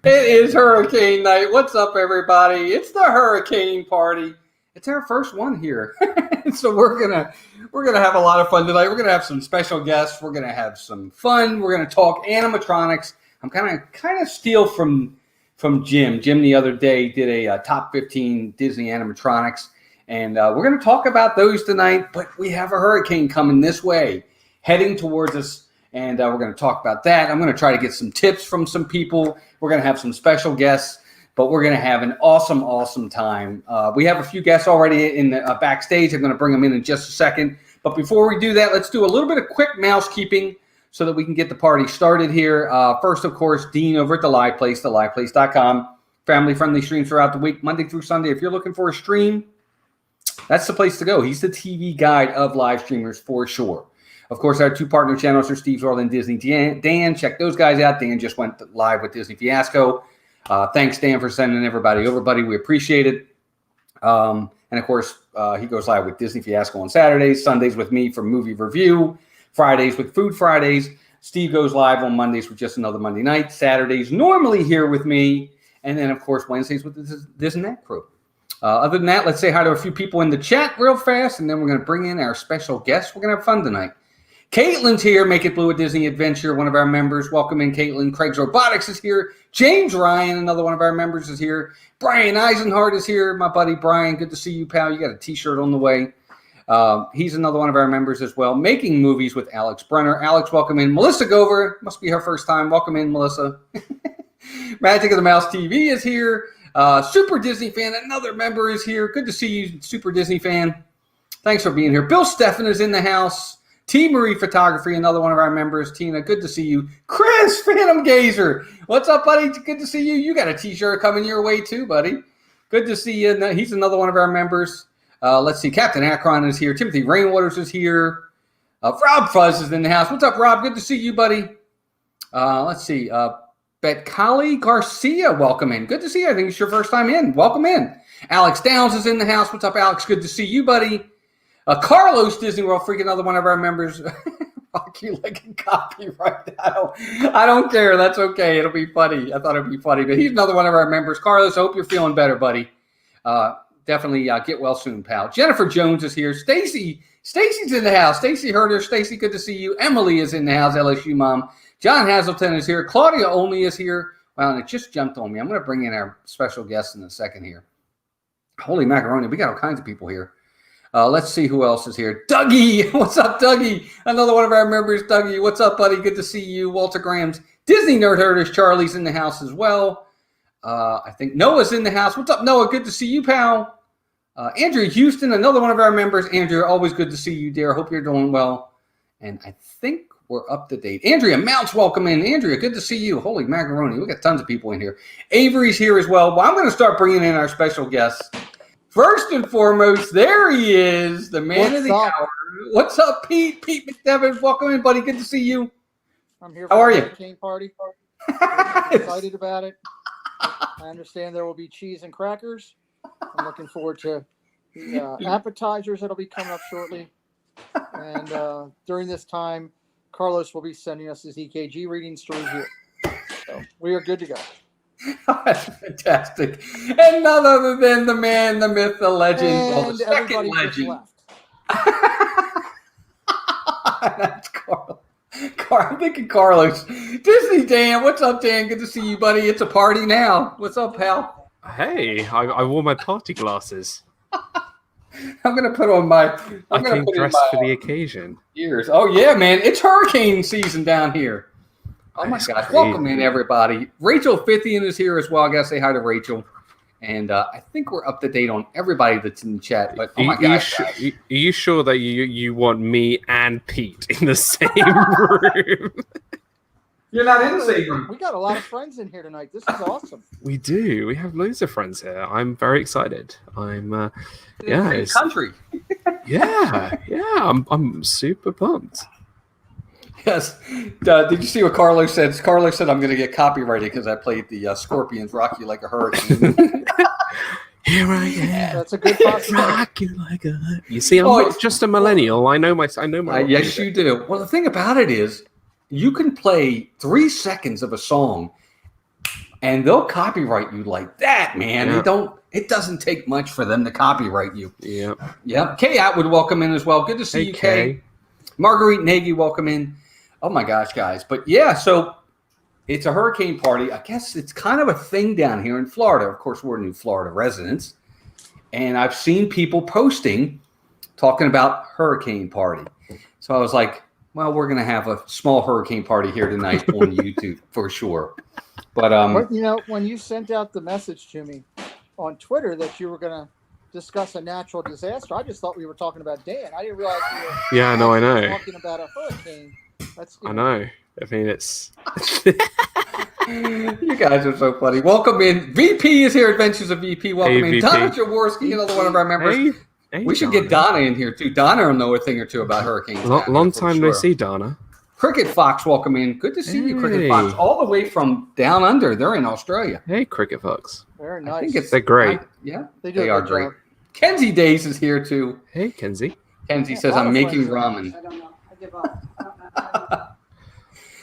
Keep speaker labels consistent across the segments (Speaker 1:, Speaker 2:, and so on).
Speaker 1: It is hurricane night. What's up, everybody? It's the hurricane party. It's our first one here. So we're gonna have a lot of fun tonight. We're gonna have some special guests. We're gonna have some fun. We're gonna talk animatronics. I'm kind of steal from Jim. Jim the other day did a top 15 Disney animatronics, and we're gonna talk about those tonight. But we have a hurricane coming this way, heading towards us. And we're going to talk about that. I'm going to try to get some tips from some people. We're going to have some special guests, but we're going to have an awesome, awesome time. We have a few guests already in the backstage. I'm going to bring them in just a second. But before we do that, let's do a little bit of quick mousekeeping so that we can get the party started here. First, of course, Dean over at The Live Place, theliveplace.com. Family-friendly streams throughout the week, Monday through Sunday. If you're looking for a stream, that's the place to go. He's the TV guide of live streamers for sure. Of course, our two partner channels are Steve's World and Disney Dan. Check those guys out. Dan just went live with Disney Fiasco. Thanks, Dan, for sending everybody over, buddy. We appreciate it. And, of course, he goes live with Disney Fiasco on Saturdays, Sundays with me for movie review, Fridays with Food Fridays. Steve goes live on Mondays with Just Another Monday Night, Saturdays normally here with me, and then, of course, Wednesdays with the Disney Net crew. Other than that, let's say hi to a few people in the chat real fast, and then we're going to bring in our special guests. We're going to have fun tonight. Caitlin's here, Make It Blue at Disney Adventure, one of our members. Welcome in, Caitlin. Craig's Robotics is here. James Ryan, another one of our members, is here. Brian Eisenhart is here, my buddy Brian. Good to see you, pal. You got a T-shirt on the way. He's another one of our members as well. Making Movies with Alex Brenner. Alex, welcome in. Melissa Gover, must be her first time. Welcome in, Melissa. Magic of the Mouse TV is here. Super Disney Fan, another member is here. Good to see you, Super Disney Fan. Thanks for being here. Bill Steffen is in the house. T. Marie Photography, another one of our members. Tina, good to see you. Chris, Phantom Gazer. What's up, buddy? Good to see you. You got a T-shirt coming your way, too, buddy. Good to see you. He's another one of our members. Let's see. Captain Akron is here. Timothy Rainwaters is here. Rob Fuzz is in the house. What's up, Rob? Good to see you, buddy. Let's see. Betkali Garcia, welcome in. Good to see you. I think it's your first time in. Welcome in. Alex Downs is in the house. What's up, Alex? Good to see you, buddy. Carlos Disney World, freak, another one of our members. Rock you like a copyright. I don't care. That's okay. It'll be funny. I thought it'd be funny, but he's another one of our members. Carlos, I hope you're feeling better, buddy. Definitely get well soon, pal. Jennifer Jones is here. Stacy's in the house. Stacy Herder. Stacy, good to see you. Emily is in the house. LSU mom. John Hazelton is here. Claudia Olney is here. Wow, and it just jumped on me. I'm going to bring in our special guest in a second here. Holy macaroni. We got all kinds of people here. Let's see who else is here. Dougie. What's up, Dougie? Another one of our members, Dougie. What's up, buddy? Good to see you. Walter Graham's Disney Nerd Herders. Charlie's in the house as well. I think Noah's in the house. What's up, Noah? Good to see you, pal. Andrew Houston, another one of our members. Andrew, always good to see you, dear. Hope you're doing well. And I think we're up to date. Andrea Mounts, welcome in. Andrea, good to see you. Holy macaroni. We got tons of people in here. Avery's here as well. Well, I'm going to start bringing in our special guests. First and foremost, there he is, the man of the hour. What's up, Pete? Pete McDevitt, welcome in, buddy. Good to see you.
Speaker 2: I'm here
Speaker 1: for
Speaker 2: the hurricane party. I'm excited about it. I understand there will be cheese and crackers. I'm looking forward to the appetizers that'll be coming up shortly. And during this time, Carlos will be sending us his EKG readings through here. So we are good to go.
Speaker 1: That's fantastic. And none other than the man, the myth, the legend, well, the second legend. That's Carl. I'm thinking Carlos. Disney Dan, what's up, Dan? Good to see you, buddy. It's a party now. What's up, pal?
Speaker 3: Hey, I wore my party glasses.
Speaker 1: I'm gonna put on my.
Speaker 3: I came dressed for the occasion.
Speaker 1: Ears. Oh yeah, man! It's hurricane season down here. Oh my gosh! Welcome in, everybody. Rachel Fithian is here as well. I gotta say hi to Rachel. And I think we're up to date on everybody that's in the chat. But oh my gosh,
Speaker 3: are you sure that you want me and Pete in the same room?
Speaker 1: You're not in the same room.
Speaker 2: We got a lot of friends in here tonight. This is awesome.
Speaker 3: We do. We have loads of friends here. I'm very excited. I'm
Speaker 1: country.
Speaker 3: yeah. I'm super pumped.
Speaker 1: Yes. Did you see what Carlos said? Carlos said, I'm going to get copyrighted because I played the Scorpions Rock You Like a Hurricane.
Speaker 3: Here I am.
Speaker 2: That's a good possibility.
Speaker 3: Rock you like a hurricane. You see, I'm not just a millennial. I know my.
Speaker 1: Yes, you do. Well, the thing about it is, you can play 3 seconds of a song and they'll copyright you like that, man.
Speaker 3: Yeah.
Speaker 1: It doesn't take much for them to copyright you.
Speaker 3: Yeah.
Speaker 1: Yep. Kay Atwood, welcome in as well. Good to see
Speaker 3: Hey,
Speaker 1: you, Kay. Marguerite Nagy, welcome in. Oh my gosh, guys. But yeah, so it's a hurricane party. I guess it's kind of a thing down here in Florida. Of course, we're new Florida residents. And I've seen people posting, talking about hurricane party. So I was like, well, we're going to have a small hurricane party here tonight on YouTube for sure. But
Speaker 2: when you sent out the message to me on Twitter that you were going to discuss a natural disaster, I just thought we were talking about Dan. I didn't realize you were
Speaker 3: I know.
Speaker 2: talking about a hurricane.
Speaker 3: I know. I mean, it's...
Speaker 1: You guys are so funny. Welcome in. VP is here. Adventures of VP. Welcome in.
Speaker 3: VP.
Speaker 1: Donna Jaworski, another one of our members.
Speaker 3: Hey,
Speaker 1: we should
Speaker 3: Donna.
Speaker 1: get Donna in here too. Donna will know a thing or two about hurricanes.
Speaker 3: Long time no see, Donna.
Speaker 1: Cricket Fox, welcome in. Good to see you, Cricket Fox. All the way from down under. They're in Australia.
Speaker 3: Hey, Cricket Fox.
Speaker 2: Very nice.
Speaker 1: I think
Speaker 3: They're great.
Speaker 1: Yeah,
Speaker 2: they
Speaker 1: are great. Kenzie Days is here too.
Speaker 3: Hey, Kenzie.
Speaker 1: Kenzie says, I'm making ramen.
Speaker 4: I don't know. I give up.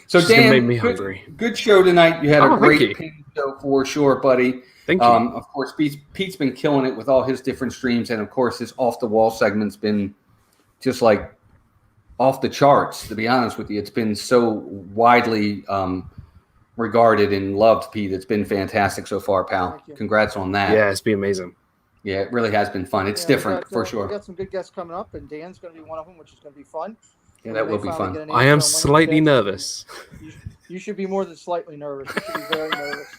Speaker 1: So
Speaker 3: She's gonna
Speaker 1: Dan,
Speaker 3: make me hungry.
Speaker 1: good show tonight. You had a
Speaker 3: Thank
Speaker 1: great
Speaker 3: you.
Speaker 1: pin show for sure, buddy.
Speaker 3: Thank you.
Speaker 1: Of course, Pete's been killing it with all his different streams, and of course, his off the wall segment's been just like off the charts. To be honest with you, it's been so widely regarded and loved, Pete. It's been fantastic so far, pal. Congrats on that.
Speaker 3: Yeah, it's been amazing.
Speaker 1: Yeah, it really has been fun. It's different for sure.
Speaker 2: We've got some good guests coming up, and Dan's going to be one of them, which is going to be fun.
Speaker 1: Yeah, that will be fun.
Speaker 3: I am slightly nervous.
Speaker 2: You should be more than slightly nervous. You should be very nervous.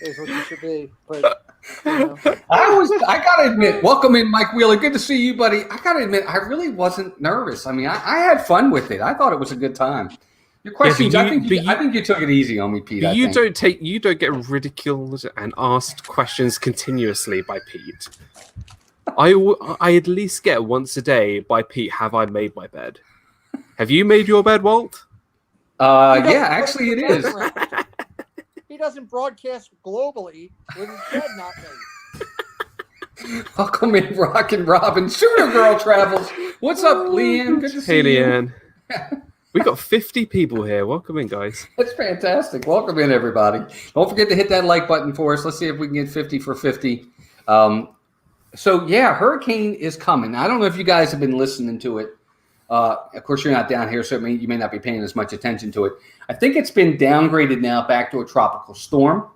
Speaker 2: Is what you should be. But
Speaker 1: I gotta admit, welcome in, Mike Wheeler. Good to see you, buddy. I gotta admit, I really wasn't nervous. I mean, I had fun with it. I thought it was a good time. Your questions, I think you took it easy on me, Pete.
Speaker 3: You don't get ridiculed and asked questions continuously by Pete. I at least get once a day by Pete. Have I made my bed? Have you made your bed, Walt?
Speaker 1: Yeah, actually it is.
Speaker 2: He doesn't broadcast globally with his bed not made.
Speaker 1: Welcome in, Rockin' Robin. Shooter Girl Travels. What's up, Leanne? Good to see you.
Speaker 3: Hey, Leanne. We got 50 people here. Welcome in, guys.
Speaker 1: That's fantastic. Welcome in, everybody. Don't forget to hit that like button for us. Let's see if we can get 50 for 50. So, yeah, hurricane is coming. I don't know if you guys have been listening to it. Of course, you're not down here, so you may not be paying as much attention to it. I think it's been downgraded now back to a tropical storm,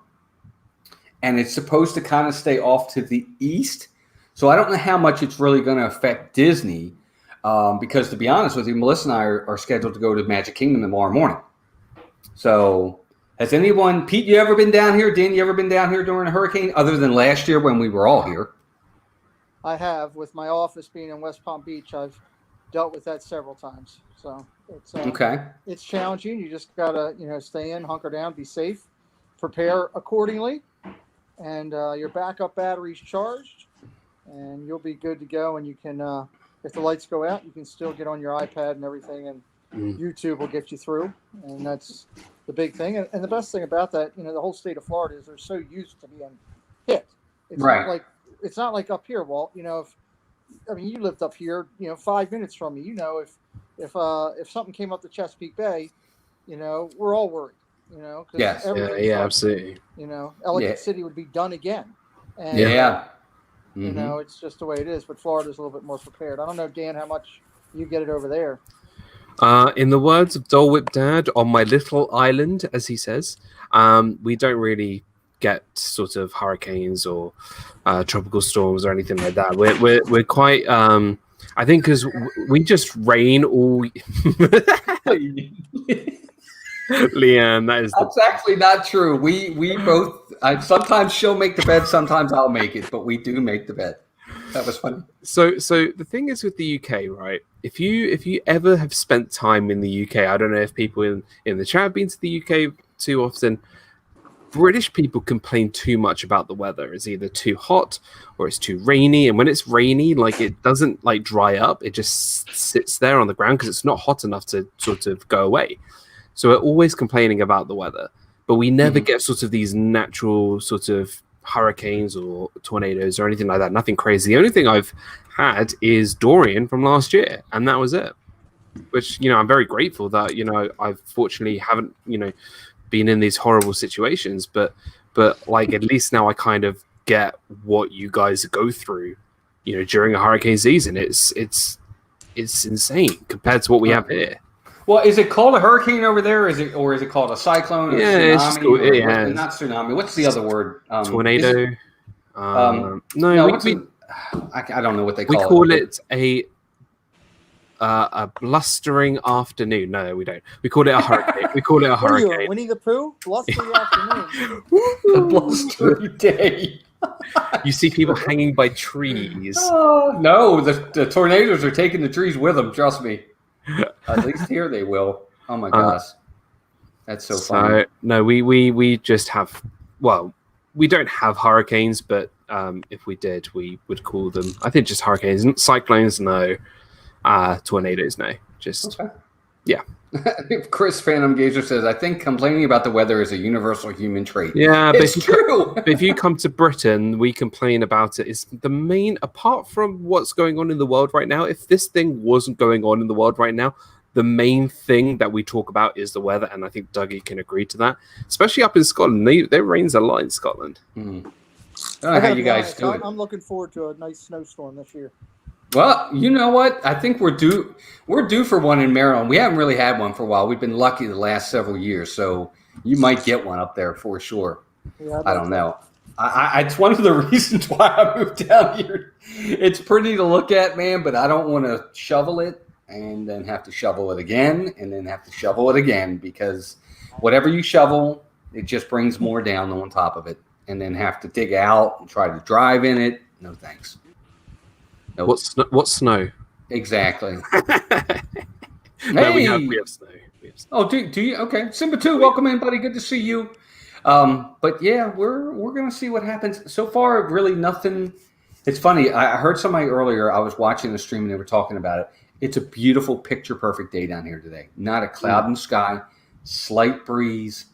Speaker 1: and it's supposed to kind of stay off to the east. So I don't know how much it's really going to affect Disney, because to be honest with you, Melissa and I are scheduled to go to Magic Kingdom tomorrow morning. So has anyone, Pete, you ever been down here? Dan, you ever been down here during a hurricane other than last year when we were all here?
Speaker 2: I have. With my office being in West Palm Beach, I've dealt with that several times. So it's
Speaker 1: okay.
Speaker 2: It's challenging. You just gotta stay in, hunker down, be safe, prepare accordingly, and your backup battery's charged, and you'll be good to go. And you can, if the lights go out, you can still get on your iPad and everything, and YouTube will get you through. And that's the big thing. And the best thing about that, the whole state of Florida is they're so used to being hit. It's not like up here, Walt. You lived up here, 5 minutes from me. If something came up to Chesapeake Bay, we're all worried.
Speaker 1: Yes.
Speaker 3: Yeah, absolutely.
Speaker 2: Ellicott City would be done again. And, it's just the way it is. But Florida's a little bit more prepared. I don't know, Dan, how much you get it over there.
Speaker 3: In the words of Dole Whip Dad, on my little island, as he says, we don't really get sort of hurricanes or tropical storms or anything like that. We're quite I think because we just rain all Leanne, that's
Speaker 1: actually not true. We both sometimes she'll make the bed, sometimes I'll make it, but we do make the bed. That was funny.
Speaker 3: So the thing is with the UK, right? If you ever have spent time in the UK, I don't know if people in the chat have been to the UK too often. British people complain too much about the weather. It's either too hot or it's too rainy. And when it's rainy, it doesn't dry up. It just sits there on the ground because it's not hot enough to sort of go away. So we're always complaining about the weather, but we never get sort of these natural sort of hurricanes or tornadoes or anything like that. Nothing crazy. The only thing I've had is Dorian from last year, and that was it. Which, I'm very grateful that, I fortunately haven't, been in these horrible situations, but like at least now I kind of get what you guys go through, during a hurricane season. It's insane compared to what we have here.
Speaker 1: Well, is it called a hurricane over there, or is it called a cyclone or tsunami?
Speaker 3: It's just called,
Speaker 1: Not tsunami. What's the other word?
Speaker 3: Tornado.
Speaker 1: I don't know what they call it.
Speaker 3: We call it a blustering afternoon. No, we don't. We call it a hurricane. We call it a
Speaker 2: What are you,
Speaker 3: hurricane.
Speaker 2: Winnie the Pooh? Blustery afternoon.
Speaker 1: A blustery day.
Speaker 3: You see people hanging by trees.
Speaker 1: Oh, no, the tornadoes are taking the trees with them. Trust me. At least here they will. Oh my gosh, that's so funny.
Speaker 3: No, we just have. Well, we don't have hurricanes, but if we did, we would call them. I think just hurricanes. Cyclones, no. Tornadoes, no. Just
Speaker 1: okay.
Speaker 3: Yeah.
Speaker 1: Chris Phantom Gazer says, I think complaining about the weather is a universal human trait.
Speaker 3: Yeah,
Speaker 1: it's true.
Speaker 3: But if you come to Britain, we complain about it. It's the main, apart from what's going on in the world right now, if this thing wasn't going on in the world right now, the main thing that we talk about is the weather, and I think Dougie can agree to that. Especially up in Scotland. There rains a lot in Scotland.
Speaker 1: I don't know how you guys do it.
Speaker 2: I'm looking forward to a nice snowstorm this year.
Speaker 1: Well, you know what? I think we're due for one in Maryland. We haven't really had one for a while. We've been lucky the last several years, so you might get one up there for sure.
Speaker 2: Yeah,
Speaker 1: I don't know. It's one of the reasons why I moved down here. It's pretty to look at, man, but I don't want to shovel it and then have to shovel it again and then have to shovel it again, because whatever you shovel, it just brings more down on top of it, and then have to dig out and try to drive in it. No thanks. Nope.
Speaker 3: What's snow?
Speaker 1: Exactly.
Speaker 3: No,
Speaker 1: Hey!
Speaker 3: we have snow.
Speaker 1: Oh, do you? Okay. Simba 2, welcome in, buddy. Good to see you. But yeah, we're going to see what happens. So far, really nothing. It's funny. I heard somebody earlier. I was watching the stream and they were talking about it. It's a beautiful, picture-perfect day down here today. Not a cloud in the sky, slight breeze,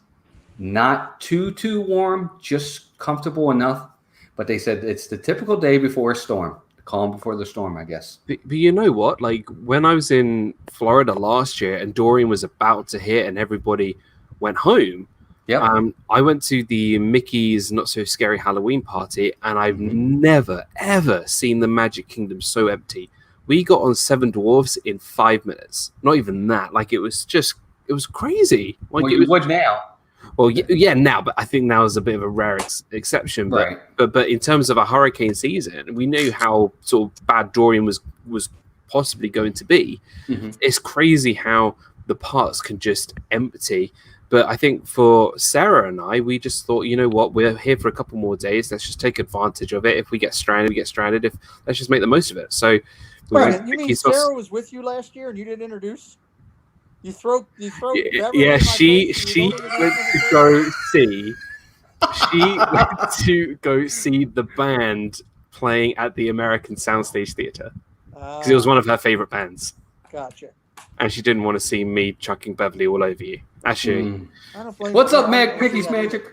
Speaker 1: not too warm, just comfortable enough. But they said it's the typical day before a storm. Calm before the storm, I guess.
Speaker 3: But you know what? Like when I was in Florida last year and Dorian was about to hit and everybody went home, I went to the Mickey's Not So Scary Halloween party, and I've never, ever seen the Magic Kingdom so empty. We got on Seven Dwarfs in 5 minutes. Not even that. Like it was crazy. Like
Speaker 1: Well, you would now.
Speaker 3: Well, yeah, now, but I think now is a bit of a rare exception. But,
Speaker 1: Right.
Speaker 3: but in terms of a hurricane season, we knew how sort of bad Dorian was possibly going to be. It's crazy how the parks can just empty. But I think for Sarah and I, we just thought, you know what, we're here for a couple more days. Let's just take advantage of it. If we get stranded, we get stranded. Let's just make the most of it. So,
Speaker 2: Right. You mean Sarah was with you last year and you didn't introduce? You throw.
Speaker 3: Yeah, she went to go see. She went to go see the band playing at the American Soundstage Theatre because it was one of her favorite bands.
Speaker 2: Gotcha.
Speaker 3: And she didn't want to see me chucking Beverly all over you. Actually,
Speaker 1: What's up, Meg? Mickey's Magic.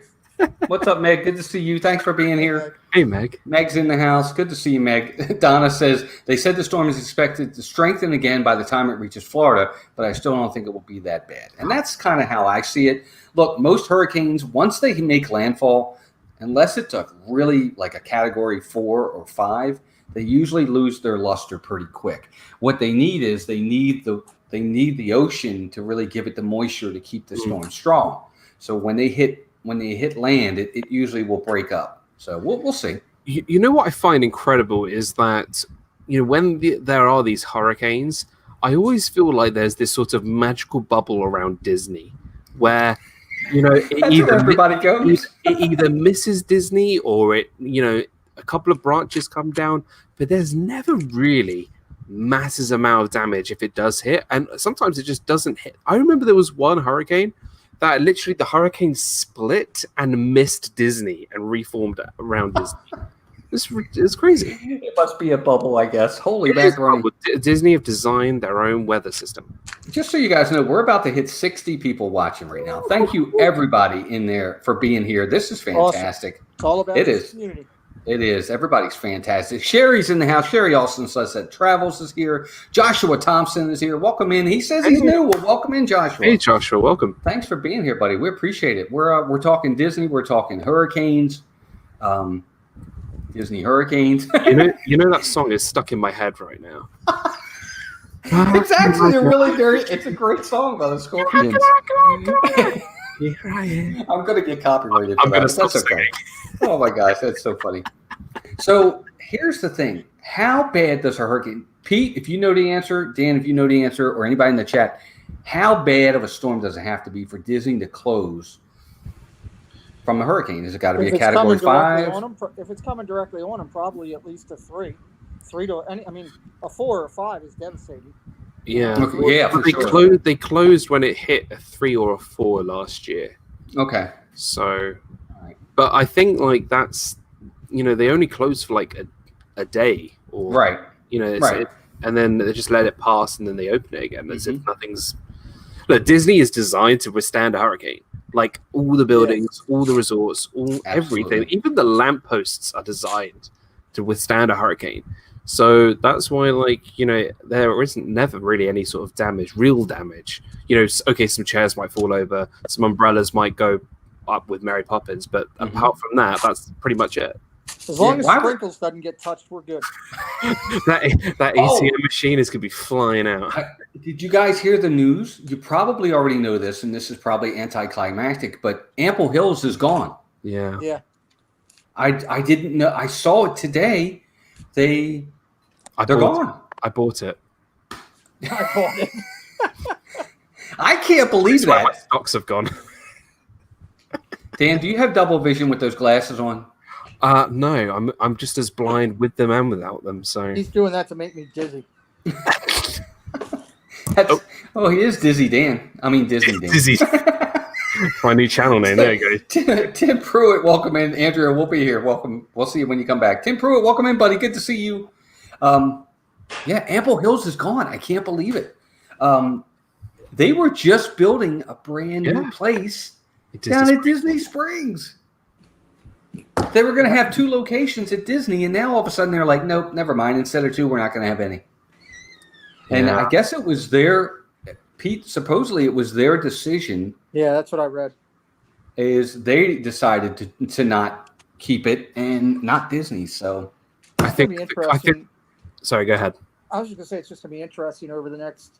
Speaker 1: What's up, Meg? Good to see you. Thanks for being here.
Speaker 3: Hey, Meg.
Speaker 1: Meg's in the house. Good to see you, Meg. Donna says, they said the storm is expected to strengthen again by the time it reaches Florida, but I still don't think it will be that bad. And that's kind of how I see it. Look, most hurricanes, once they make landfall, unless it's a really like a category 4 or 5, they usually lose their luster pretty quick. What they need is they need the ocean to really give it the moisture to keep the storm strong. So when they hit land, it usually will break up. So we'll see.
Speaker 3: You know what I find incredible is that, when there are these hurricanes, I always feel like there's this sort of magical bubble around Disney where,
Speaker 1: everybody goes.
Speaker 3: It either misses Disney or a couple of branches come down, but there's never really massive amount of damage if it does hit. And sometimes it just doesn't hit. I remember there was one hurricane that literally the hurricane split and missed Disney and reformed around Disney. It's crazy.
Speaker 1: It must be a bubble, I guess. Holy macaroni.
Speaker 3: Disney have designed their own weather system.
Speaker 1: Just so you guys know, we're about to hit 60 people watching right now. Thank you, everybody in there, for being here. This is fantastic.
Speaker 2: Awesome. It's all about
Speaker 1: It is.
Speaker 2: community.
Speaker 1: It is. Everybody's fantastic. Sherry's in the house. Sherry Austin says that Travels is here. Joshua Thompson is here. Welcome in. He says he's new. Well, welcome in, Joshua.
Speaker 3: Hey, Joshua, welcome.
Speaker 1: Thanks for being here, buddy. We appreciate it. We're talking Disney. We're talking hurricanes. Disney hurricanes.
Speaker 3: You know that song is stuck in my head right now.
Speaker 1: It's actually it's a great song by the Scorpions.
Speaker 3: Here I am.
Speaker 1: I'm going to get copyrighted for
Speaker 3: I'm going to
Speaker 1: that.
Speaker 3: stop
Speaker 1: That's okay.
Speaker 3: singing.
Speaker 1: Oh my gosh, that's so funny. So here's the thing. How bad does a hurricane, Pete, if you know the answer, Dan, if you know the answer, or anybody in the chat, how bad of a storm does it have to be for Disney to close from a hurricane? Has it got to be a Category 5?
Speaker 2: If it's coming directly on them, probably at least a 3. 3 to any. I mean, a 4 or 5 is devastating.
Speaker 3: Yeah.
Speaker 1: Okay, yeah, for
Speaker 3: They
Speaker 1: sure.
Speaker 3: They closed when it hit a 3 or a 4 last year.
Speaker 1: Okay.
Speaker 3: So, but I think like that's, they only closed for like a day or
Speaker 1: Right.
Speaker 3: And then they just let it pass and then they open it again as if nothing's. Look, Disney is designed to withstand a hurricane. Like all the buildings, all the resorts, everything, even the lampposts are designed to withstand a hurricane. So that's why, there isn't never really any sort of real damage. Some chairs might fall over, some umbrellas might go up with Mary Poppins, but apart from that, that's pretty much it.
Speaker 2: As long as sprinkles doesn't get touched, we're good.
Speaker 3: that ATM machine is going to be flying out.
Speaker 1: Did you guys hear the news? You probably already know this, and this is probably anticlimactic, but Ample Hills is gone.
Speaker 3: Yeah.
Speaker 2: Yeah.
Speaker 1: I didn't know. I saw it today. They're gone.
Speaker 3: I bought it.
Speaker 2: I bought it.
Speaker 1: I can't believe
Speaker 3: That's why my
Speaker 1: that.
Speaker 3: stocks have gone.
Speaker 1: Dan, do you have double vision with those glasses on?
Speaker 3: No, I'm just as blind with them and without them. So
Speaker 2: He's doing that to make me dizzy.
Speaker 1: He is Dizzy Dan. I mean Disney Dan.
Speaker 3: Dizzy. My new channel name. There you go.
Speaker 1: Tim Pruitt, welcome in. Andrea, we'll be here. Welcome. We'll see you when you come back. Tim Pruitt, welcome in, buddy. Good to see you. Ample Hills is gone. I can't believe it. They were just building a brand new place down at Disney Springs. They were going to have 2 locations at Disney, and now all of a sudden they're like, nope, never mind. Instead of 2, we're not going to have any. And I guess it was Pete, supposedly it was their decision.
Speaker 2: Yeah, that's what I read.
Speaker 1: Is they decided to not keep it and not Disney. So
Speaker 3: I think. Sorry, go ahead.
Speaker 2: I was just going to say it's just going to be interesting over the next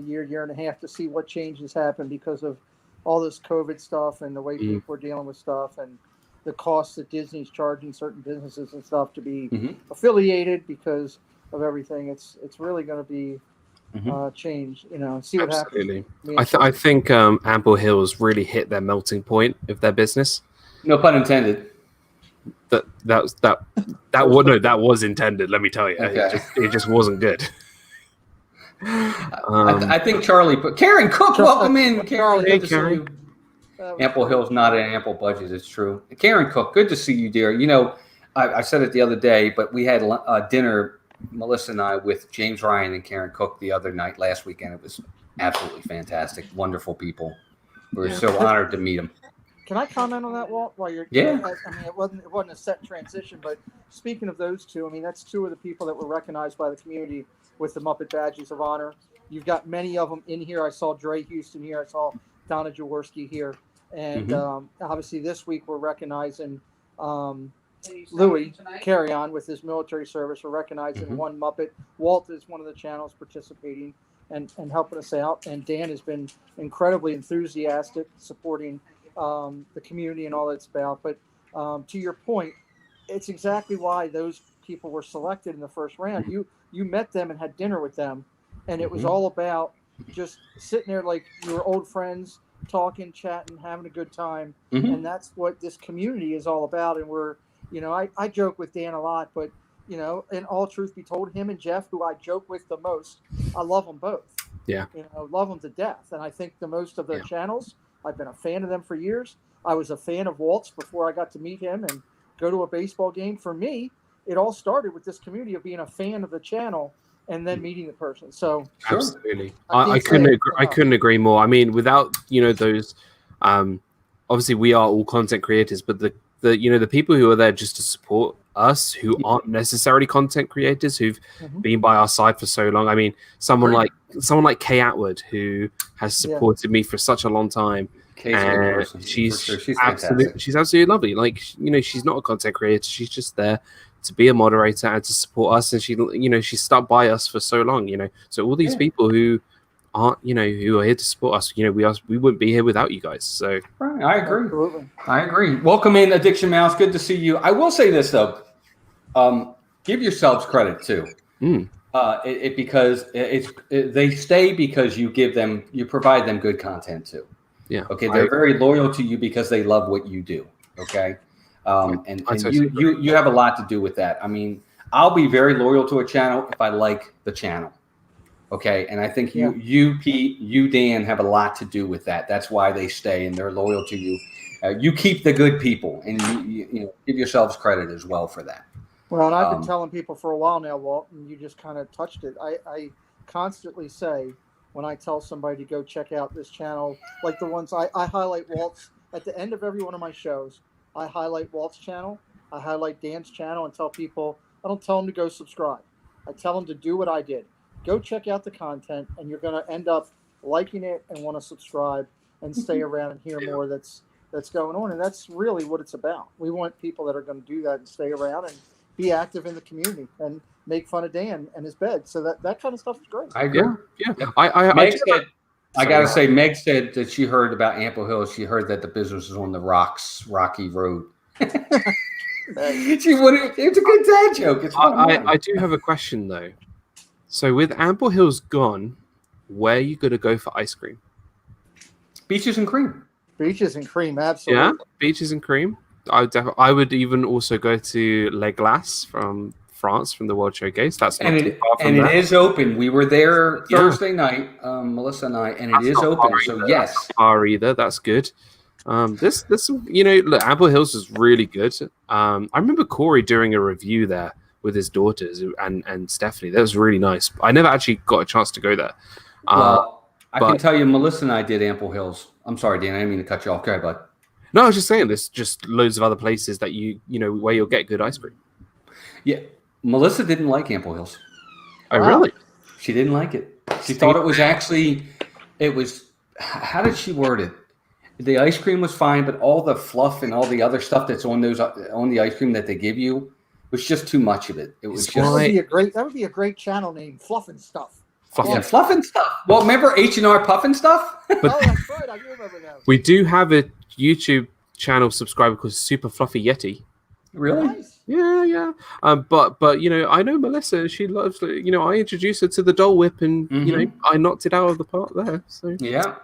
Speaker 2: year and a half to see what changes happen because of all this COVID stuff and the way people are dealing with stuff and the costs that Disney's charging certain businesses and stuff to be affiliated because of everything. It's really going to be change, see what happens.
Speaker 3: I think Ample Hills really hit their melting point of their business.
Speaker 1: No pun intended.
Speaker 3: That was intended. Let me tell you, it just wasn't good.
Speaker 1: I think Charlie put Karen Cook. Welcome in, Karen.
Speaker 3: Hey,
Speaker 1: Good to see
Speaker 3: Karen.
Speaker 1: you. Ample Hill's not an ample budget. It's true. Karen Cook, good to see you, dear. I said it the other day, but we had dinner, Melissa and I, with James Ryan and Karen Cook the other night last weekend. It was absolutely fantastic. Wonderful people. We were so honored to meet them.
Speaker 2: Can I comment on that, Walt? While you're I mean, it wasn't a set transition, but speaking of those 2, I mean, that's 2 of the people that were recognized by the community with the Muppet Badges of Honor. You've got many of them in here. I saw Dre Houston here. I saw Donna Jaworski here. And obviously this week we're recognizing Louis Carry On with his military service. We're recognizing one Muppet. Walt is one of the channels participating and helping us out. And Dan has been incredibly enthusiastic, supporting the community and all that's about. But to your point, it's exactly why those people were selected in the first round. You met them and had dinner with them, and it was all about just sitting there like you were old friends, talking, chatting, having a good time. And that's what this community is all about. And we're, I joke with Dan a lot, but, in all truth be told, him and Jeff, who I joke with the most, I love them both.
Speaker 3: Yeah.
Speaker 2: Love them to death. And I think the most of their channels, I've been a fan of them for years. I was a fan of Walt's before I got to meet him and go to a baseball game. For me, it all started with this community of being a fan of the channel and then meeting the person. So
Speaker 3: absolutely, I couldn't agree more. I mean, without those, obviously we are all content creators, but the the people who are there just to support us, who aren't necessarily content creators, who've been by our side for so long. I mean, someone like Kay Atwood, who has supported me for such a long time.
Speaker 1: Kay's a good person.
Speaker 3: She's
Speaker 1: She's
Speaker 3: absolutely
Speaker 1: fantastic.
Speaker 3: she's absolutely lovely. Like, she's not a content creator. She's just there to be a moderator and to support us. And she stuck by us for so long. So all these people who aren't, who are here to support us, we wouldn't be here without you guys. So
Speaker 1: Right, I agree.
Speaker 2: Absolutely.
Speaker 1: I agree. Welcome in, Addiction Mouse. Good to see you. I will say this though, give yourselves credit too. Because they stay because you provide them good content too.
Speaker 3: Yeah.
Speaker 1: Okay. They're very loyal to you because they love what you do. Okay. And you have a lot to do with that. I mean, I'll be very loyal to a channel if I like the channel. Okay. And I think you, Pete, you, Dan, have a lot to do with that. That's why they stay and they're loyal to you. You keep the good people, and you give yourselves credit as well for that.
Speaker 2: Well, and I've been telling people for a while now, Walt, and you just kind of touched it. I constantly say when I tell somebody to go check out this channel, like the ones I highlight Walt's at the end of every one of my shows. I highlight Walt's channel, I highlight Dan's channel, and tell people, I don't tell them to go subscribe. I tell them to do what I did. Go check out the content, and you're going to end up liking it and want to subscribe and stay around and hear more that's going on. And that's really what it's about. We want people that are going to do that and stay around and be active in the community and make fun of Dan and his bed. So that kind of stuff is great.
Speaker 1: I agree.
Speaker 3: Yeah.
Speaker 1: I gotta say, Meg said that she heard about Ample Hill. She heard that the business is on the rocky road. It's a good dad joke. It's
Speaker 3: I do have a question though. So with Ample Hills gone, where are you going to go for ice cream?
Speaker 1: Beaches and cream.
Speaker 2: Beaches and cream, absolutely.
Speaker 3: Yeah, beaches and cream. I would even also go to Les Glaces from France, from the World Showcase. That's not too far from
Speaker 1: it is open. We were there Thursday night, Melissa and I, and it is open. So yes,
Speaker 3: that's not far either. That's good. This look, Ample Hills is really good. I remember Corey doing a review there with his daughters and Stephanie. That was really nice. I never actually got a chance to go there.
Speaker 1: Well, I can tell you, Melissa and I did Ample Hills. I'm sorry, Dan. I didn't mean to cut you off. Go ahead, bud.
Speaker 3: No, I was just saying there's just loads of other places that where you'll get good ice cream.
Speaker 1: Yeah, Melissa didn't like Ample Hills.
Speaker 3: Oh, really?
Speaker 1: She didn't like it. She thought it was. How did she word it? The ice cream was fine, but all the fluff and all the other stuff that's on the ice cream that they give you was just too much of it. It was
Speaker 2: that would be a great channel name, Fluff and Stuff.
Speaker 1: Fluff and Stuff. Well, remember H&R Puff and Stuff?
Speaker 2: Oh, that's right. I do remember that.
Speaker 3: We do have a YouTube channel subscriber called Super Fluffy Yeti.
Speaker 1: Really?
Speaker 2: Nice.
Speaker 3: Yeah. But I know Melissa. She loves. I introduced her to the Dole Whip, and I knocked it out of the park there. So
Speaker 1: yeah.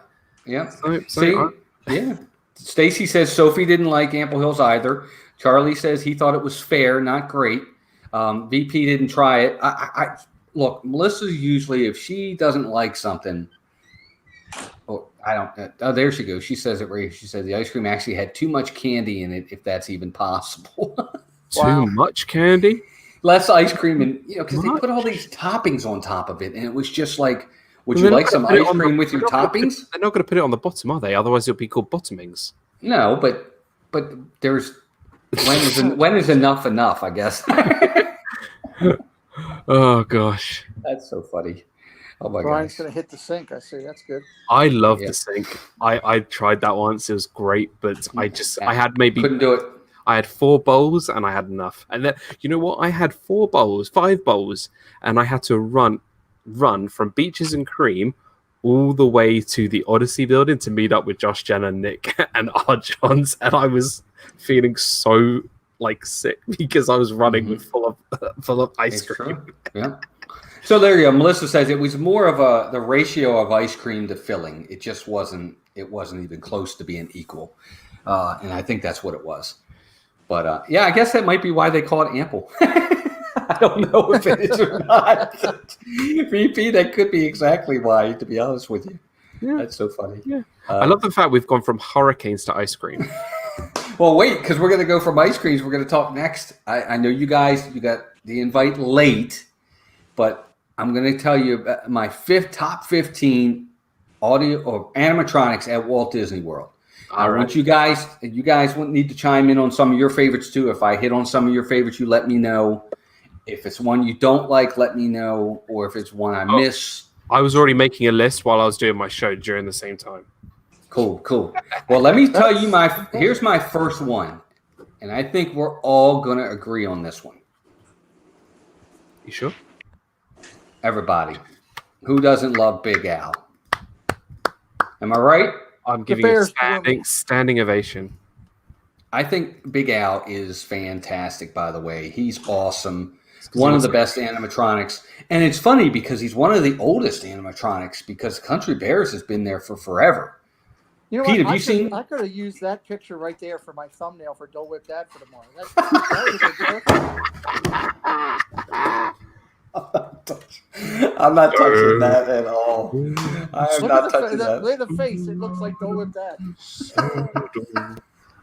Speaker 3: So
Speaker 1: yeah. Stacy says Sophie didn't like Ample Hills either. Charlie says he thought it was fair, not great. VP didn't try it. I look, Melissa usually, if she doesn't like something, I don't. Oh, there she goes. She says it right. She said the ice cream actually had too much candy in it, if that's even possible.
Speaker 3: Too much candy?
Speaker 1: Less ice cream, and because they put all these toppings on top of it, and it was just like, would you like some ice cream with your toppings?
Speaker 3: They're not going to put it on the bottom, are they? Otherwise, it'll be called bottomings.
Speaker 1: No, but there's when is enough? I guess.
Speaker 3: Oh gosh,
Speaker 1: that's so funny. Oh my god,
Speaker 2: Brian's gonna hit the sink. I see. That's good.
Speaker 3: I love the sink. I tried that once. It was great, but I had maybe
Speaker 1: couldn't do it.
Speaker 3: I had 4 bowls and I had enough. And then you know what? I had 5 bowls, and I had to run from Beaches and Cream all the way to the Odyssey building to meet up with Josh, Jenna, Nick, and R. Johns, and I was feeling so sick because I was running with full of ice cream.
Speaker 1: True. Yeah. So there you go. Melissa says it was more of the ratio of ice cream to filling. It just wasn't. It wasn't even close to being equal, and I think that's what it was. But I guess that might be why they call it ample. I don't know if it is or not. VP, that could be exactly why. To be honest with you, that's so funny.
Speaker 3: Yeah, I love the fact we've gone from hurricanes to ice cream.
Speaker 1: Well, wait, because we're going to go from ice creams. We're going to talk next. I know you guys, you got the invite late, but I'm going to tell you my top 15 audio or animatronics at Walt Disney World. I want you guys need to chime in on some of your favorites too. If I hit on some of your favorites, you let me know. If it's one you don't like, let me know. Or if it's one I miss.
Speaker 3: I was already making a list while I was doing my show during the same time.
Speaker 1: Cool. Well, let me tell you here's my first one. And I think we're all going to agree on this one.
Speaker 3: You sure?
Speaker 1: Everybody. Who doesn't love Big Al? Am I right?
Speaker 3: I'm giving a standing ovation.
Speaker 1: I think Big Al is fantastic, by the way. He's awesome. One of the best animatronics. And it's funny because he's one of the oldest animatronics because Country Bears has been there for forever.
Speaker 2: You know
Speaker 1: Pete,
Speaker 2: what?
Speaker 1: have you seen?
Speaker 2: I could have used that picture right there for my thumbnail for Dole Whip Dad for tomorrow.
Speaker 1: I'm not touching that at all. I am not touching that.
Speaker 2: Look at the face. It looks like Dole Whip Dad.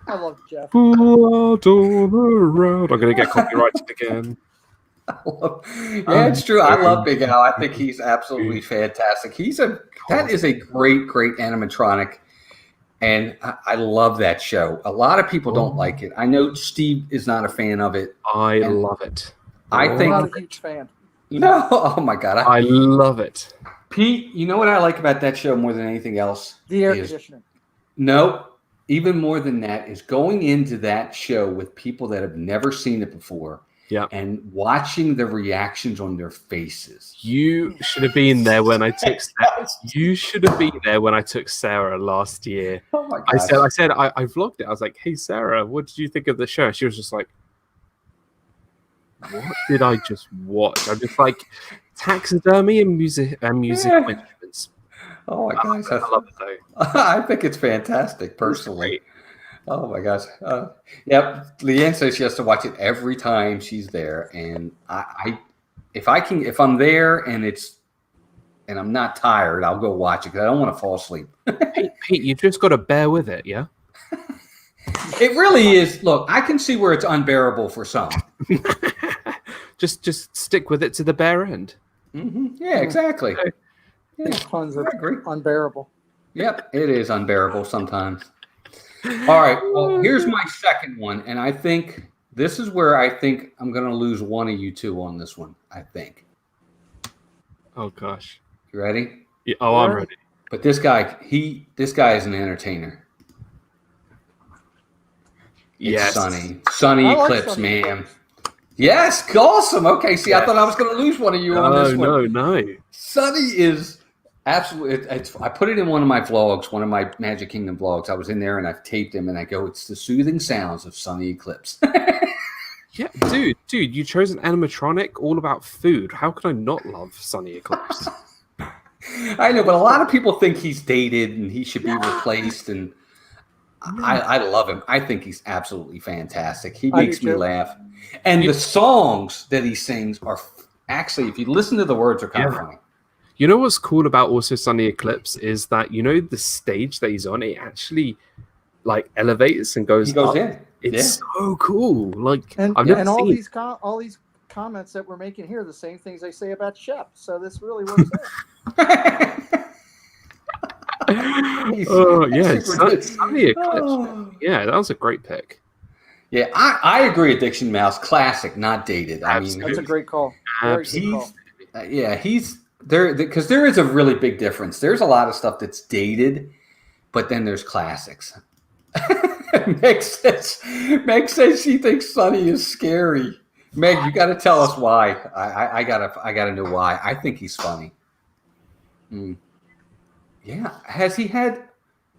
Speaker 2: I love Jeff.
Speaker 3: I'm going to get copyrighted again.
Speaker 1: Yeah, it's true. I love Big Al. I think he's absolutely fantastic. That is a great animatronic. And I love that show. A lot of people don't like it. I know Steve is not a fan of it.
Speaker 3: I love it.
Speaker 1: I think
Speaker 2: I'm not a huge fan.
Speaker 1: No, oh my God.
Speaker 3: I love it.
Speaker 1: Pete, you know what I like about that show more than anything else?
Speaker 2: The air conditioning.
Speaker 1: No, even more than that is going into that show with people that have never seen it before.
Speaker 3: Yeah.
Speaker 1: And watching the reactions on their faces.
Speaker 3: You should have been there when I took Sarah. You should have been there when I took Sarah last year.
Speaker 1: Oh my God.
Speaker 3: I said I vlogged it. I was like, "Hey Sarah, what did you think of the show?" She was just like, "What did I just watch?" I'm just like taxidermy and music instruments.
Speaker 1: Oh my gosh.
Speaker 3: I love it though.
Speaker 1: I think it's fantastic personally. Oh my gosh. Yep. Leanne says she has to watch it every time she's there. And if I'm there and I'm not tired, I'll go watch it because I don't want to fall asleep.
Speaker 3: Pete, you just got to bear with it, yeah?
Speaker 1: It really is. Look, I can see where it's unbearable for some.
Speaker 3: just stick with it to the bare end.
Speaker 1: Mm-hmm. Yeah, exactly.
Speaker 2: Yeah, tons of unbearable.
Speaker 1: Yep, it is unbearable sometimes. All right, well, here's my second one, and I think this is where I think I'm going to lose one of you two on this one, I think.
Speaker 3: Oh, gosh.
Speaker 1: You ready?
Speaker 3: Yeah, I'm ready.
Speaker 1: But this guy is an entertainer.
Speaker 3: Yes.
Speaker 1: Sunny Eclipse, man. Yes, awesome. Okay, see, I thought I was going to lose one of you on this one.
Speaker 3: No.
Speaker 1: Sunny is absolutely. I put it in one of my vlogs, one of my Magic Kingdom vlogs. I was in there and I've taped him, and I go, "It's the soothing sounds of Sunny Eclipse."
Speaker 3: Yeah, dude, you chose an animatronic all about food. How could I not love Sunny Eclipse?
Speaker 1: I know, but a lot of people think he's dated and he should be replaced, and I love him. I think he's absolutely fantastic. He makes me laugh. And the songs that he sings are actually, if you listen to the words, are kind of funny.
Speaker 3: You know what's cool about also Sunny Eclipse is that, the stage that he's on, it actually elevates and goes up.
Speaker 1: In.
Speaker 3: It's so cool.
Speaker 2: All these comments that we're making here, the same things they say about Shep. So this really works out.
Speaker 3: Oh yeah, Sunny Eclipse. Yeah, that was a great pick.
Speaker 1: Yeah, I agree. Addiction Mouse, classic, not dated.
Speaker 3: Absolutely.
Speaker 1: I mean,
Speaker 2: that's a great call.
Speaker 1: He's there because there is a really big difference. There's a lot of stuff that's dated, but then there's classics. Meg says she thinks Sunny is scary. Meg, you got to tell us why. I gotta know why. I think he's funny. Yeah, has he had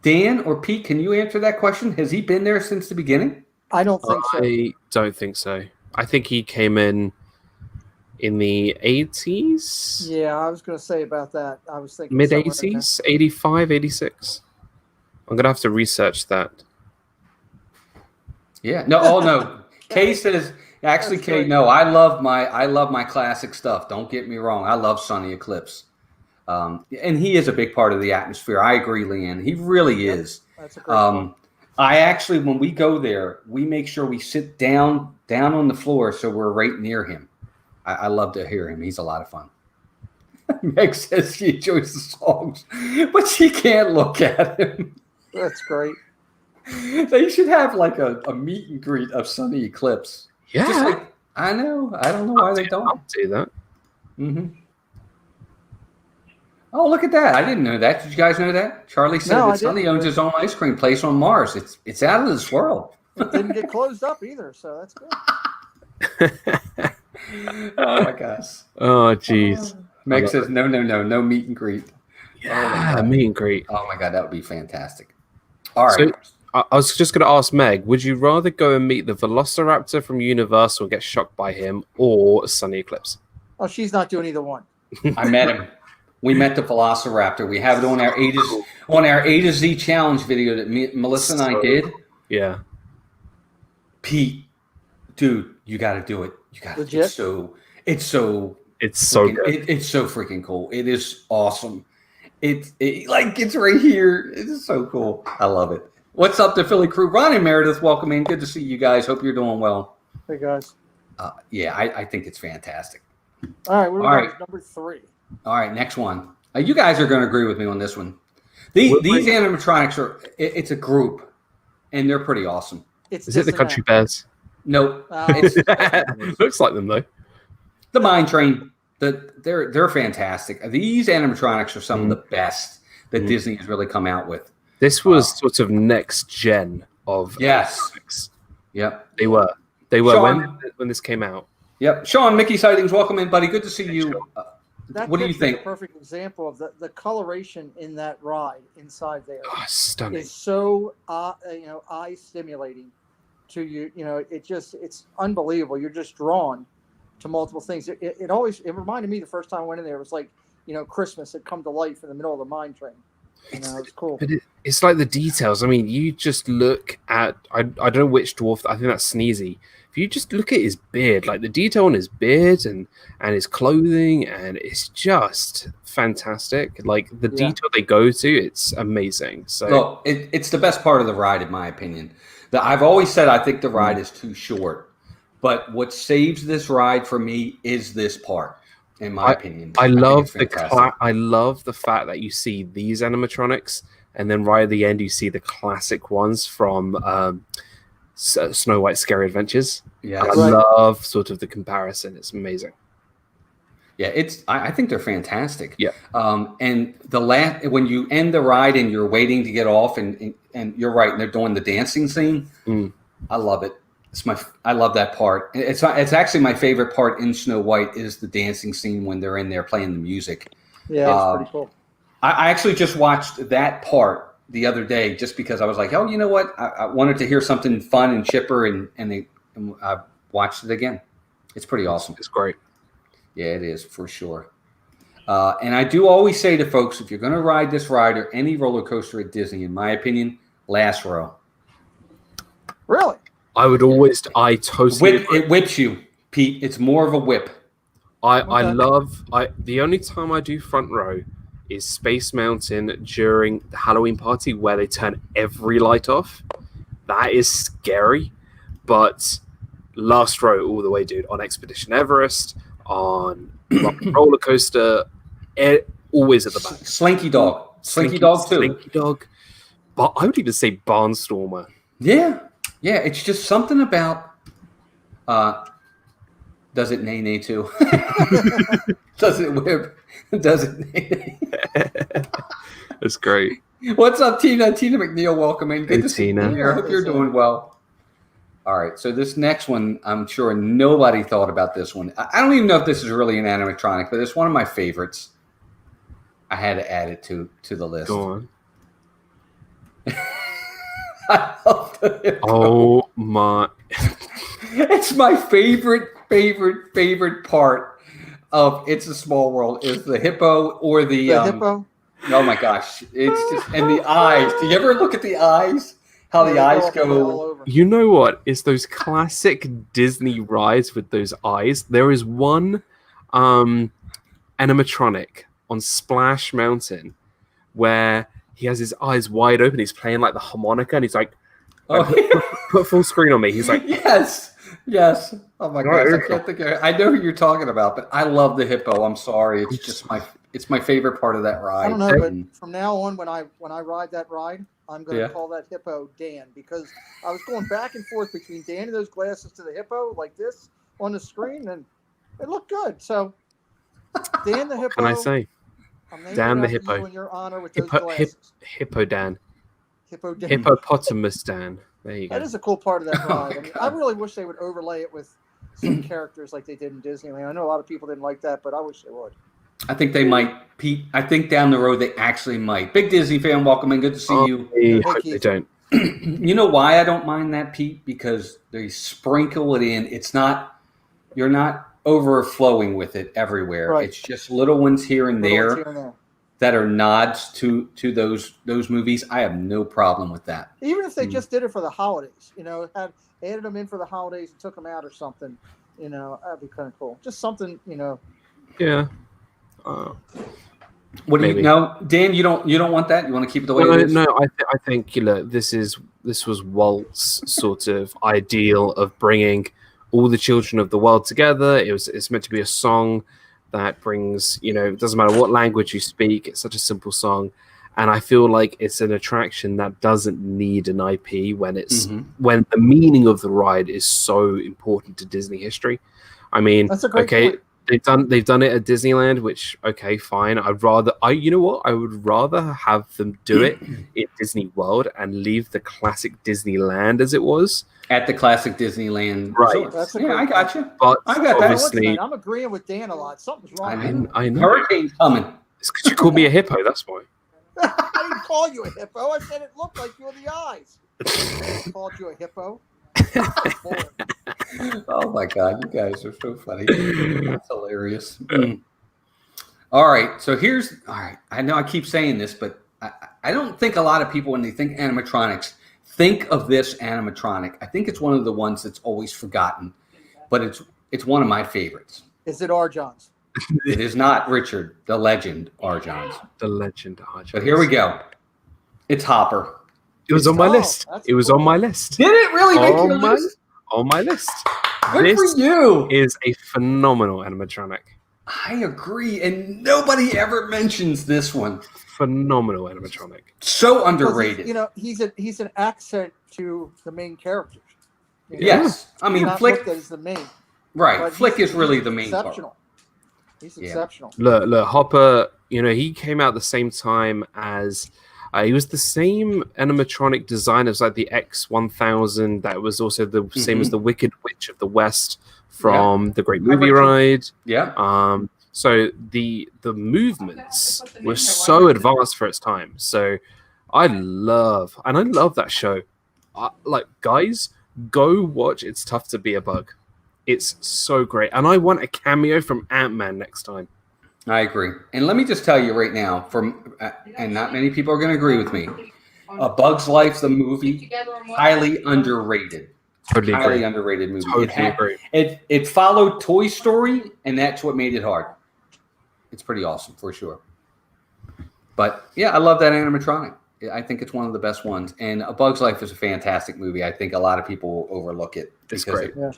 Speaker 1: Dan or Pete? Can you answer that question? Has he been there since the beginning?
Speaker 2: I don't think so.
Speaker 3: I don't think so. I think he came in the 80s.
Speaker 2: Yeah, I was going to say about that. I was thinking
Speaker 3: mid 80s, 85, 86. I'm going to have to research that.
Speaker 1: Yeah. No. Kay says actually, Kay. No, I love my classic stuff. Don't get me wrong. I love Sunny Eclipse, and he is a big part of the atmosphere. I agree, Leanne. He really is.
Speaker 2: That's a great one.
Speaker 1: I actually, when we go there, we make sure we sit down on the floor so we're right near him. I love to hear him. He's a lot of fun. Meg says she enjoys the songs, but she can't look at him.
Speaker 2: That's great.
Speaker 1: They should have like a meet and greet of Sunny Eclipse.
Speaker 3: Yeah,
Speaker 1: Just like, I know. I don't know why they don't.
Speaker 3: I'll do that.
Speaker 1: Mm-hmm. Oh, look at that. I didn't know that. Did you guys know that? Charlie said
Speaker 2: No, I
Speaker 1: that Sonny
Speaker 2: didn't.
Speaker 1: owns his own ice cream place on Mars. It's out of this world.
Speaker 2: It didn't get closed up either, so that's good.
Speaker 1: Oh, my gosh.
Speaker 3: Oh, jeez.
Speaker 1: Meg says, no meet and greet.
Speaker 3: Yeah, meet and greet.
Speaker 1: Oh, my God, that would be fantastic. All right.
Speaker 3: So, I was just going to ask Meg, would you rather go and meet the Velociraptor from Universal and get shocked by him, or Sunny Eclipse?
Speaker 2: Oh, she's not doing either one.
Speaker 1: I met him. We met the Velociraptor. We have it on our A to Z challenge video that Melissa and I did.
Speaker 3: Yeah.
Speaker 1: Pete, dude, you got to do it. You got to.
Speaker 2: Legit?
Speaker 1: It's so
Speaker 3: good.
Speaker 1: It's so freaking cool. It is awesome. It's right here. It is so cool. I love it. What's up, the Philly crew? Ron and Meredith, welcome in. Good to see you guys. Hope you're doing well.
Speaker 2: Hey guys.
Speaker 1: Yeah, I think it's fantastic.
Speaker 2: All right, what
Speaker 1: All
Speaker 2: about number 3?
Speaker 1: All right, next one. You guys are going to agree with me on this one. These animatronics it's a group, and they're pretty awesome.
Speaker 3: Is it the Country Bears?
Speaker 1: No,
Speaker 2: it's
Speaker 3: Looks like them though.
Speaker 1: the Mine Train. They're fantastic. These animatronics are some of the best that Disney has really come out with.
Speaker 3: This was sort of next gen of
Speaker 1: yes. Yep.
Speaker 3: They were
Speaker 1: Sean,
Speaker 3: when this came out.
Speaker 1: Yep. Sean, Mickey Sightings, welcome in, buddy. Good to see you. What do you think?
Speaker 2: A perfect example of the coloration in that ride inside there.
Speaker 3: Oh, stunning.
Speaker 2: It's so eye stimulating to you. You know, it's unbelievable. You're just drawn to multiple things. It reminded me the first time I went in there. It was like, Christmas had come to life in the middle of the mine train. It's cool.
Speaker 3: But it's like the details. I mean, you just look at I don't know which dwarf. I think that's Sneezy. If you just look at his beard, like the detail on his beard and his clothing, and it's just fantastic. Like the detail they go to, it's amazing. So
Speaker 1: look, it's the best part of the ride, in my opinion. I've always said I think the ride is too short, but what saves this ride for me is this part. In my opinion,
Speaker 3: I love the fact that you see these animatronics, and then right at the end you see the classic ones from Snow White's Scary Adventures. Yeah, I love sort of the comparison. It's amazing.
Speaker 1: Yeah, I think they're fantastic.
Speaker 3: Yeah,
Speaker 1: and when you end the ride and you're waiting to get off, and you're right, and they're doing the dancing scene. I love it. I love that part. It's actually my favorite part in Snow White is the dancing scene when they're in there playing the music.
Speaker 2: Yeah, it's pretty cool.
Speaker 1: I actually just watched that part the other day just because I was like, oh, you know what? I wanted to hear something fun and chipper, and I watched it again. It's pretty awesome.
Speaker 3: It's great.
Speaker 1: Yeah, it is for sure. And I do always say to folks, if you're going to ride this ride or any roller coaster at Disney, in my opinion, last row.
Speaker 2: Really?
Speaker 3: I would always. I totally.
Speaker 1: It whips you, Pete. It's more of a whip.
Speaker 3: The only time I do front row is Space Mountain during the Halloween party where they turn every light off. That is scary, but last row all the way, dude. On Expedition Everest, on roller coaster, always at the back.
Speaker 1: Slinky Dog too.
Speaker 3: Slinky Dog, but I would even say Barnstormer.
Speaker 1: Yeah, it's just something about. Does it nay too? Does it whip? Does it nay?
Speaker 3: That's great.
Speaker 1: What's up, Tina? Tina McNeil, welcome in. Good to see you
Speaker 3: Tina.
Speaker 1: here. I hope you're doing well. All right, so this next one, I'm sure nobody thought about this one. I don't even know if this is really an animatronic, but it's one of my favorites. I had to add it to the list.
Speaker 3: Go on.
Speaker 1: I love the hippo.
Speaker 3: Oh my!
Speaker 1: It's my favorite part of It's a Small World is the hippo or the
Speaker 2: hippo.
Speaker 1: Oh my gosh! It's just and the eyes. Do you ever look at the eyes? How the eyes go?
Speaker 3: You know what? It's those classic Disney rides with those eyes. There is one animatronic on Splash Mountain where he has his eyes wide open. He's playing like the harmonica, and he's like, put full screen on me. He's like,
Speaker 1: yes. Oh my gosh, I can't think of it. I know who you're talking about, but I love the hippo. I'm sorry, it's just my favorite part of that ride.
Speaker 2: I don't know, but from now on, when I ride that ride, I'm going to call that hippo Dan, because I was going back and forth between Dan and those glasses to the hippo like this on the screen, and it looked good. So Dan the hippo.
Speaker 3: What can I say?
Speaker 2: I'm naming
Speaker 3: Dan
Speaker 2: it
Speaker 3: the
Speaker 2: after
Speaker 3: hippo.
Speaker 2: you in your honor with those glasses.
Speaker 3: Hippo Dan.
Speaker 2: Hippo Dan.
Speaker 3: Hippopotamus Dan. There you go.
Speaker 2: That is a cool part of that
Speaker 1: Oh
Speaker 2: ride.
Speaker 1: my
Speaker 2: I mean,
Speaker 1: God.
Speaker 2: I really wish they would overlay it with some characters like they did in Disneyland. I know a lot of people didn't like that, but I wish they would.
Speaker 1: I think they might, Pete. I think down the road they actually might. Big Disney fan, welcome in. Good to see you.
Speaker 3: I
Speaker 2: Hey,
Speaker 3: hope they
Speaker 2: Keith.
Speaker 3: don't.
Speaker 1: You know why I don't mind that, Pete? Because they sprinkle it in. It's not, you're not overflowing with it everywhere.
Speaker 2: Right.
Speaker 1: It's just little ones here and
Speaker 2: Little ones
Speaker 1: there
Speaker 2: here and there.
Speaker 1: that are nods to those movies. I have no problem with that.
Speaker 2: Even if they just did it for the holidays, added them in for the holidays and took them out or something, that'd be kind of cool. Just something,
Speaker 3: Yeah.
Speaker 1: What do
Speaker 3: Maybe.
Speaker 1: you know, Dan? You don't want that. You want to keep it the way
Speaker 3: No,
Speaker 1: it is.
Speaker 3: no, I think this was Walt's sort of ideal of bringing all the children of the world together. It's meant to be a song that brings, it doesn't matter what language you speak. It's such a simple song, and I feel like it's an attraction that doesn't need an IP when when the meaning of the ride is so important to Disney history. I mean,
Speaker 2: that's a great point.
Speaker 3: They've done it at Disneyland, which fine. I would rather have them do it in Disney World and leave the classic Disneyland as it was.
Speaker 1: At the classic Disneyland
Speaker 3: Right.
Speaker 1: resorts.
Speaker 2: That's a
Speaker 1: Yeah,
Speaker 2: great
Speaker 1: I got you.
Speaker 3: But
Speaker 1: I got that.
Speaker 3: obviously,
Speaker 2: I'm agreeing with Dan a lot. Something's wrong.
Speaker 3: I know.
Speaker 1: Hurricane's coming.
Speaker 3: It's because you called me a hippo. That's why.
Speaker 2: I didn't call you a hippo. I said it looked like you in the eyes. I called you a hippo.
Speaker 1: Oh my God, you guys are so funny. That's hilarious. All right, so I know I keep saying this, but I don't think a lot of people, when they think animatronics, think of this animatronic. I think it's one of the ones that's always forgotten, but it's one of my favorites.
Speaker 2: Is it R. John's?
Speaker 1: It is not Richard, the legend, R. Johns.
Speaker 3: The legend Arch.
Speaker 1: But here we go. It's Hopper.
Speaker 3: It was on my
Speaker 2: Oh,
Speaker 3: list.
Speaker 2: that's
Speaker 3: It was
Speaker 2: cool.
Speaker 3: on my list.
Speaker 1: Did it really make your
Speaker 3: On my
Speaker 1: list?
Speaker 3: on my list.
Speaker 1: Good
Speaker 3: This
Speaker 1: for you.
Speaker 3: is a phenomenal animatronic.
Speaker 1: I agree, and nobody ever mentions this one.
Speaker 3: Phenomenal animatronic.
Speaker 1: So underrated.
Speaker 2: He's an accent to the main characters.
Speaker 1: Yes, I
Speaker 2: He's
Speaker 1: mean
Speaker 2: not
Speaker 1: Flick.
Speaker 2: looked at as the main.
Speaker 1: Right,
Speaker 2: but
Speaker 1: Flick
Speaker 2: he's-
Speaker 1: is really
Speaker 2: he's
Speaker 1: the main part.
Speaker 2: exceptional. He's
Speaker 1: Yeah.
Speaker 2: exceptional.
Speaker 3: Look, Hopper, he came out the same time as he was the same animatronic design as like the X-1000 that was also the same as the Wicked Witch of the West from the Great Movie Ride.
Speaker 1: Yeah.
Speaker 3: So the movements were so advanced for its time. So I love that show. Guys, go watch It's Tough to Be a Bug. It's so great. And I want a cameo from Ant-Man next time.
Speaker 1: I agree. And let me just tell you right now, and not many people are going to agree with me, A Bug's Life, the movie, highly underrated.
Speaker 3: Totally
Speaker 1: Highly
Speaker 3: agree.
Speaker 1: underrated movie.
Speaker 3: Totally agree.
Speaker 1: It followed Toy Story, and that's what made it hard. It's pretty awesome, for sure. But, yeah, I love that animatronic. I think it's one of the best ones. And A Bug's Life is a fantastic movie. I think a lot of people overlook it.
Speaker 3: It's
Speaker 1: because
Speaker 3: great.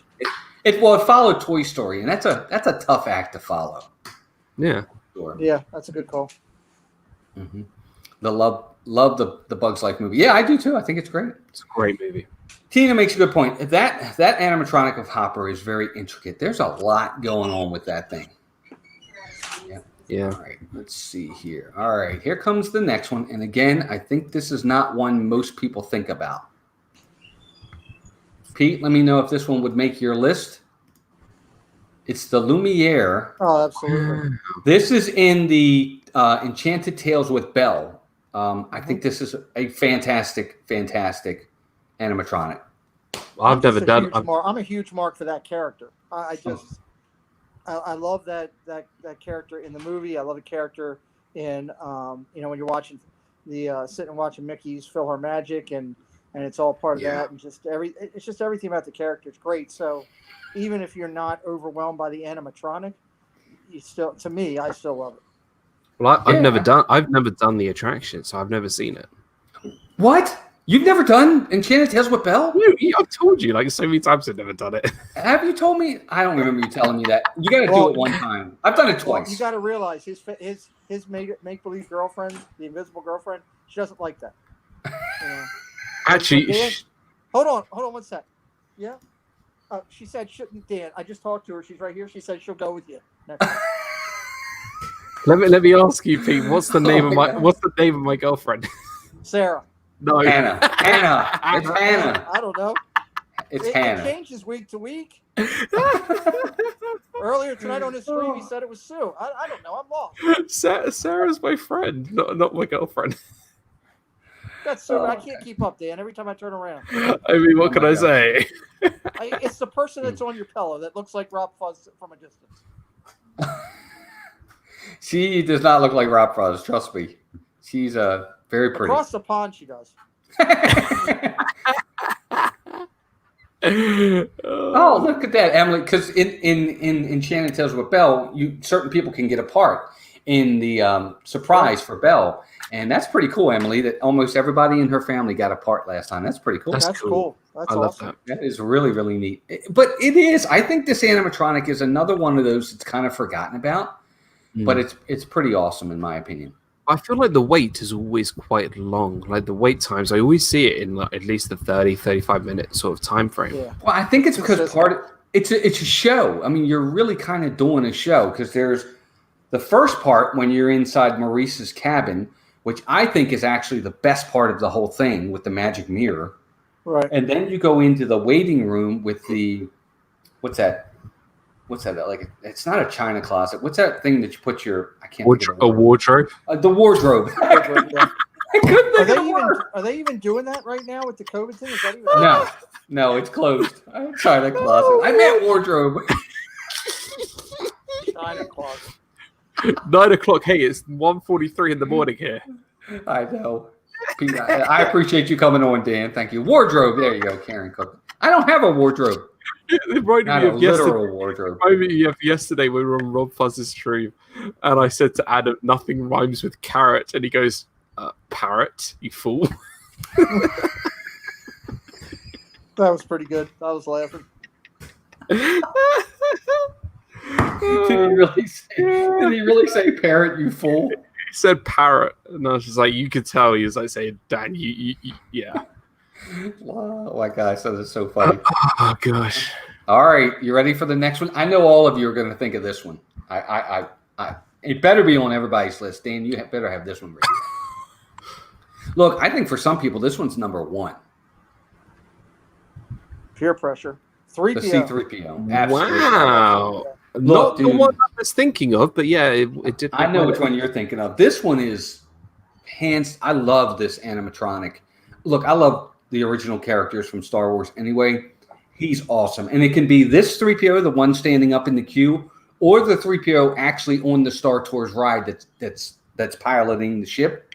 Speaker 1: It followed Toy Story, and that's a tough act to follow.
Speaker 3: Yeah.
Speaker 1: Sure.
Speaker 2: Yeah, that's a good call.
Speaker 1: Mm-hmm. Love the Bugs Life movie. Yeah, I do too. I think it's great.
Speaker 3: It's a great movie.
Speaker 1: Tina makes a good point. That animatronic of Hopper is very intricate. There's a lot going on with that thing.
Speaker 3: Yeah.
Speaker 1: All right, let's see here. All right, here comes the next one. And again, I think this is not one most people think about. Pete, let me know if this one would make your list. It's the Lumiere.
Speaker 2: Oh, absolutely.
Speaker 1: This is in the Enchanted Tales with Belle. I think this is a fantastic animatronic.
Speaker 3: I've never done.
Speaker 2: I'm a huge mark for that character. I love that character in the movie. I love the character in when you're watching sitting and watching Mickey's Fill Her Magic, and it's all part of that, and it's just everything about the character is great. So even if you're not overwhelmed by the animatronic, I still love it.
Speaker 3: Well, I've never done the attraction, so I've never seen it.
Speaker 1: What? You've never done Enchanted Tales with Belle?
Speaker 3: I've told you like so many times I've never done it.
Speaker 1: Have you told me? I don't remember you telling me that. You got to do it one time. I've done it twice.
Speaker 2: You got to realize his make believe girlfriend, the invisible girlfriend, she doesn't like that. You know.
Speaker 3: Actually,
Speaker 2: Dan, hold on one sec. Yeah. She said shouldn't Dan. I just talked to her. She's right here. She said she'll go with you next time.
Speaker 3: let me ask you, Pete. What's the name
Speaker 1: Oh my
Speaker 3: What's the name of my girlfriend?
Speaker 2: Sarah.
Speaker 3: No,
Speaker 1: Hannah. It's Hannah.
Speaker 2: I don't know.
Speaker 1: It's
Speaker 2: It
Speaker 1: Hannah.
Speaker 2: changes week to week. Earlier tonight on the stream, he said it was Sue. I don't know. I'm lost.
Speaker 3: Sarah's my friend, not my girlfriend.
Speaker 2: That's Sue. I can't keep up, Dan. Every time I turn around,
Speaker 3: I mean, what
Speaker 1: Oh
Speaker 3: can
Speaker 1: my
Speaker 3: I
Speaker 1: gosh.
Speaker 3: say?
Speaker 2: it's the person that's on your pillow that looks like Rob Fuzz from a distance.
Speaker 1: She does not look like Rob Fuzz. Trust me. She's very pretty.
Speaker 2: Across the pond, she does.
Speaker 1: Oh, look at that, Emily. Because in Enchanted Tales with Belle, certain people can get a part in the surprise for Belle, and that's pretty cool, Emily. That almost everybody in her family got a part last time. That's pretty cool.
Speaker 3: That's
Speaker 2: That's
Speaker 3: cool.
Speaker 2: cool. That's
Speaker 3: I love
Speaker 2: awesome.
Speaker 3: that.
Speaker 1: That is really, really neat. But it is. I think this animatronic is another one of those that's kind of forgotten about, but it's pretty awesome in my opinion.
Speaker 3: I feel like the wait is always quite long. Like the wait times, I always see it in like at least the 30, 35 minute sort of time frame.
Speaker 2: Yeah.
Speaker 1: Well, I think it's because it's a show. I mean, you're really kind of doing a show because there's the first part when you're inside Maurice's cabin, which I think is actually the best part of the whole thing with the magic mirror.
Speaker 2: Right.
Speaker 1: And then you go into the waiting room with the what's that? Like it's not a china closet. What's that thing that you put your? I can't. Think of
Speaker 3: A wardrobe.
Speaker 1: the wardrobe. I couldn't think of the word.
Speaker 2: Are they even doing that right now with the COVID thing? Is that even
Speaker 1: No, it's closed. China closet. I meant wardrobe.
Speaker 2: China closet?
Speaker 3: 9 o'clock. Hey, it's 1:43 in the morning here.
Speaker 1: I know. Pete, I appreciate you coming on, Dan. Thank you. Wardrobe. There you go, Karen Cook. I don't have a wardrobe.
Speaker 3: It reminded
Speaker 1: Not
Speaker 3: me
Speaker 1: a
Speaker 3: of yesterday.
Speaker 1: literal wardrobe.
Speaker 3: Reminded me of yesterday when we were on Rob Fuzz's stream, and I said to Adam, "Nothing rhymes with carrot," and he goes, "Parrot, you fool."
Speaker 2: That was pretty good. I was laughing.
Speaker 1: Did he really say parrot, you fool?
Speaker 3: He said parrot, and I was just like, you could tell he was like saying, "Dan, you yeah."
Speaker 1: Oh my gosh, that is so funny.
Speaker 3: Oh gosh.
Speaker 1: All right, you ready for the next one? I know all of you are going to think of this one. It better be on everybody's list. Dan, you better have this one ready. Look, I think for some people, this one's number one.
Speaker 2: Peer pressure. 3PO.
Speaker 1: The C-3PO. Absolutely.
Speaker 3: Wow.
Speaker 1: Look,
Speaker 3: Not the
Speaker 1: dude.
Speaker 3: one I was thinking of, but yeah, it did.
Speaker 1: I know which one you're thinking of. This one is hands. I love this animatronic. Look, I love the original characters from Star Wars anyway. He's awesome. And it can be this 3PO, the one standing up in the queue, or the 3PO actually on the Star Tours ride that's piloting the ship.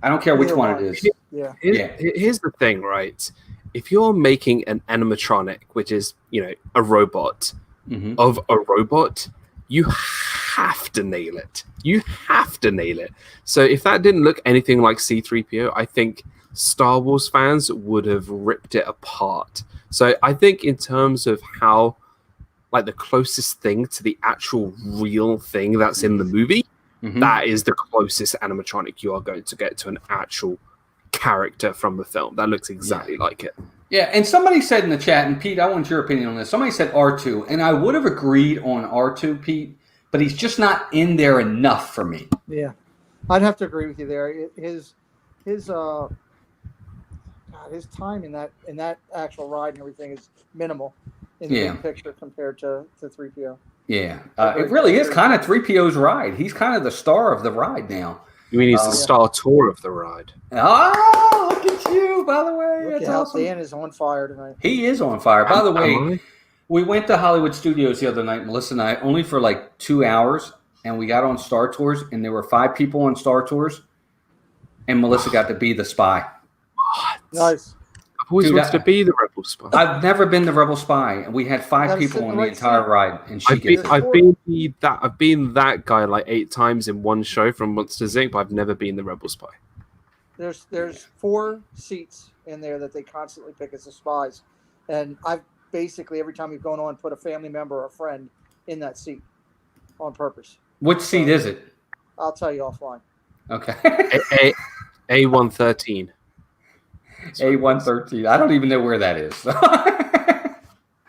Speaker 1: I don't care which
Speaker 2: Either
Speaker 1: one
Speaker 2: one.
Speaker 1: it is.
Speaker 2: Yeah.
Speaker 3: Here's the thing, right? If you're making an animatronic, which is, a robot
Speaker 1: Mhm.
Speaker 3: of a robot, you have to nail it. You have to nail it. So if that didn't look anything like C-3PO, I think Star Wars fans would have ripped it apart. So I think in terms of how, like, the closest thing to the actual real thing that's in the movie,
Speaker 1: Mhm.
Speaker 3: that is the closest animatronic you are going to get to an actual character from the film. That looks exactly like it.
Speaker 1: Yeah, and somebody said in the chat, and Pete, I want your opinion on this. Somebody said R2, and I would have agreed on R2, Pete, but he's just not in there enough for me.
Speaker 2: Yeah. I'd have to agree with you there. His time in that actual ride and everything is minimal in the big picture compared to 3PO.
Speaker 1: Yeah, it really is kind of 3PO's ride. He's kind of the star of the ride now.
Speaker 3: You mean he's the Star Tour of the ride?
Speaker 1: Oh, look at you, by the way.
Speaker 2: Look
Speaker 1: That's
Speaker 2: at how
Speaker 1: awesome.
Speaker 2: Dan is on fire tonight.
Speaker 1: He is on fire. By the
Speaker 3: Am
Speaker 1: way,
Speaker 3: I?
Speaker 1: we went to Hollywood Studios the other night, Melissa and I, only for like 2 hours, and we got on Star Tours, and there were 5 people on Star Tours, and Melissa got to be the spy.
Speaker 2: Nice.
Speaker 3: I've always
Speaker 1: Dude,
Speaker 3: wanted to be the Rebel Spy.
Speaker 1: I've never been the Rebel Spy, and we had 5
Speaker 2: Gotta
Speaker 1: people
Speaker 2: sit in
Speaker 1: on
Speaker 2: the
Speaker 1: the
Speaker 2: right
Speaker 1: entire
Speaker 2: seat.
Speaker 1: ride, and she
Speaker 3: I've
Speaker 1: gets
Speaker 3: been,
Speaker 1: it.
Speaker 3: I've been that guy like 8 times in one show from Monsters Inc., but I've never been the Rebel Spy.
Speaker 2: There's 4 seats in there that they constantly pick as the spies, and I've basically every time we've gone on put a family member or a friend in that seat on purpose.
Speaker 1: Which seat is it?
Speaker 2: I'll tell you offline.
Speaker 1: Okay.
Speaker 3: A113.
Speaker 1: A113. I don't even know where that is.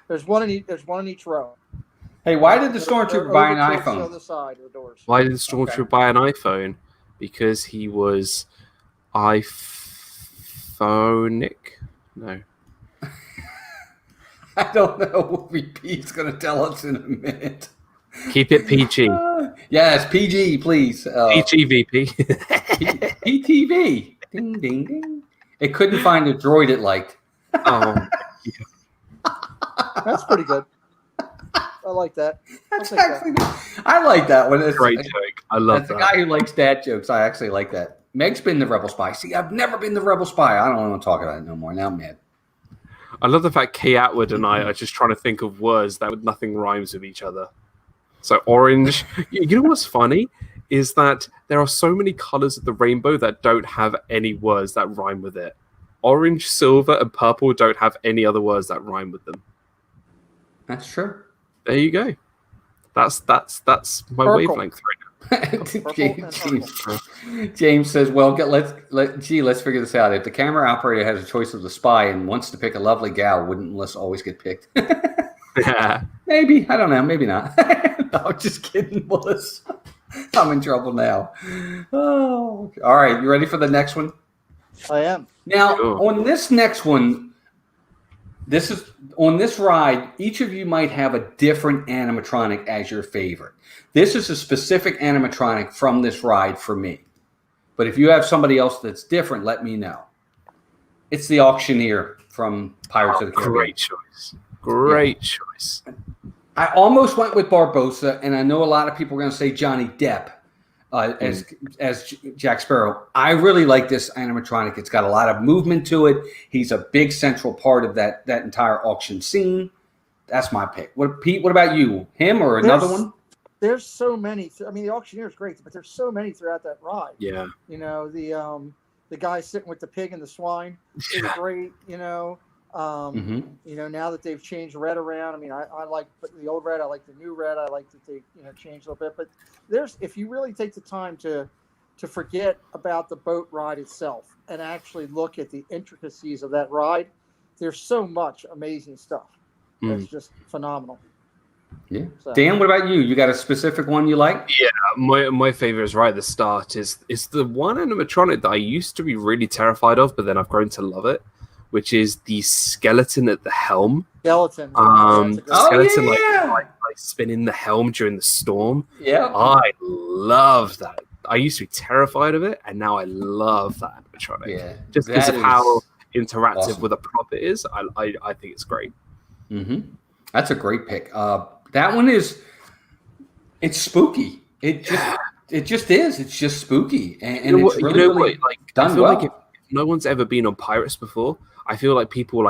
Speaker 2: There's one in each row.
Speaker 1: Hey, why did the
Speaker 2: They're
Speaker 1: stormtrooper buy an
Speaker 2: over towards the
Speaker 1: iPhone?
Speaker 2: other side of the doors.
Speaker 3: Why did the stormtrooper
Speaker 1: Okay.
Speaker 3: buy an iPhone? Because he was iPhonic. No.
Speaker 1: I don't know what VP's going to tell us in a minute.
Speaker 3: Keep it PG.
Speaker 1: Yes, PG, please.
Speaker 3: PG VP.
Speaker 1: PTV. Ding, ding, ding. It couldn't find a droid it liked.
Speaker 3: Oh,
Speaker 2: That's pretty good. I like that.
Speaker 1: That's
Speaker 2: take that.
Speaker 1: actually, I like that one. It's,
Speaker 3: great joke. I love
Speaker 1: As a
Speaker 3: that.
Speaker 1: guy who likes dad jokes, I actually like that. Meg's been the rebel spy. See, I've never been the rebel spy. I don't want to talk about it no more. Now I'm mad.
Speaker 3: I love the fact Kay Atwood and I are just trying to think of words that nothing rhymes with each other. So orange. You know what's funny is that there are so many colors of the rainbow that don't have any words that rhyme with it. Orange, silver, and purple don't have any other words that rhyme with them.
Speaker 1: That's true.
Speaker 3: There you go. That's my
Speaker 2: Purple.
Speaker 3: wavelength right
Speaker 1: James says, "Well, let's figure this out. If the camera operator has a choice of the spy and wants to pick a lovely gal, wouldn't Melissa always get picked?"
Speaker 3: now.
Speaker 1: Maybe. I don't know. Maybe not. No, just kidding, Melissa. I'm in trouble now. Oh, all right. You ready for the next one?
Speaker 2: I am.
Speaker 1: Now,
Speaker 3: Sure.
Speaker 1: on this next one, on this ride, each of you might have a different animatronic as your favorite. This is a specific animatronic from this ride for me. But if you have somebody else that's different, let me know. It's the auctioneer from Pirates of the Caribbean.
Speaker 3: Great choice. Great choice.
Speaker 1: I almost went with Barbossa, and I know a lot of people are going to say Johnny Depp as Jack Sparrow. I really like this animatronic. It's got a lot of movement to it. He's a big central part of that entire auction scene. That's my pick. Pete? What about you? Him or another one?
Speaker 2: There's so many. I mean, the auctioneer is great, but there's so many throughout that ride.
Speaker 3: Yeah.
Speaker 2: You know, the guy sitting with the pig and the swine is great. You know, you know, now that they've changed red around, I mean, I like the old red. I like the new red. I like that they changed a little bit. But if you really take the time to forget about the boat ride itself and actually look at the intricacies of that ride, there's so much amazing stuff. That's just phenomenal.
Speaker 1: Yeah.
Speaker 2: So.
Speaker 1: Dan, what about you? You got a specific one you like?
Speaker 3: Yeah, my favorite is right at the start is the one animatronic that I used to be really terrified of, but then I've grown to love it, which is the skeleton at the helm.
Speaker 2: Skeleton.
Speaker 3: Skeleton
Speaker 1: yeah.
Speaker 3: like spinning the helm during the storm.
Speaker 1: Yeah.
Speaker 3: I love that. I used to be terrified of it, and now I love that animatronic.
Speaker 1: Yeah.
Speaker 3: Just because
Speaker 1: That
Speaker 3: of how
Speaker 1: is
Speaker 3: interactive
Speaker 1: awesome.
Speaker 3: with a prop it is, I think it's great.
Speaker 1: Mm-hmm. That's a great pick. That one it's spooky. It just is. It's just spooky, and it's really done
Speaker 3: I feel
Speaker 1: well.
Speaker 3: like if no one's ever been on Pirates before, I feel like people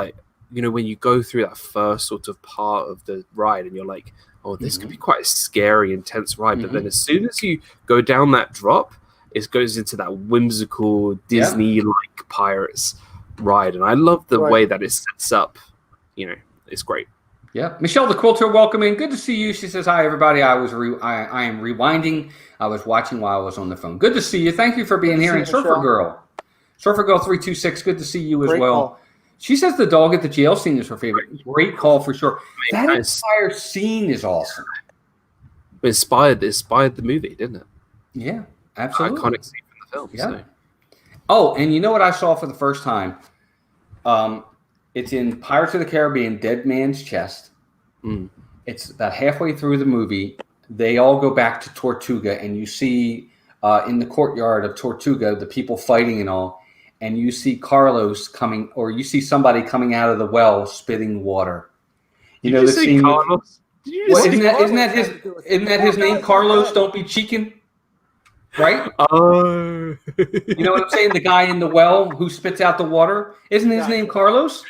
Speaker 3: when you go through that first sort of part of the ride, and you're like, oh, this could be quite a scary, intense ride. But then as soon as you go down that drop, it goes into that whimsical Disney-like Pirates ride, and I love the way that it sets up. It's great.
Speaker 1: Yeah, Michelle the Quilter, welcome in. Good to see you. She says, "Hi, everybody. I am rewinding. I was watching while I was on the phone. Good to see you. Thank you for being here." And Surfer Girl 326. Good to see you as well.
Speaker 2: Call.
Speaker 1: She says the dog at the jail scene is her favorite. Great call for sure. That entire scene is awesome.
Speaker 3: It inspired the movie, didn't it?
Speaker 1: Yeah, absolutely.
Speaker 3: Iconic scene from the film.
Speaker 1: Yeah.
Speaker 3: So.
Speaker 1: Oh, and you know what I saw for the first time? It's in Pirates of the Caribbean, Dead Man's Chest. It's about halfway through the movie. They all go back to Tortuga, and you see in the courtyard of Tortuga the people fighting and all, and you see Carlos coming, or you see somebody coming out of the well spitting water. You know the scene.
Speaker 3: Carlos?
Speaker 1: Isn't that his name? Carlos, don't be cheeking. Right?
Speaker 3: Oh.
Speaker 1: You know what I'm saying? The guy in the well who spits out the water. Isn't his name Carlos?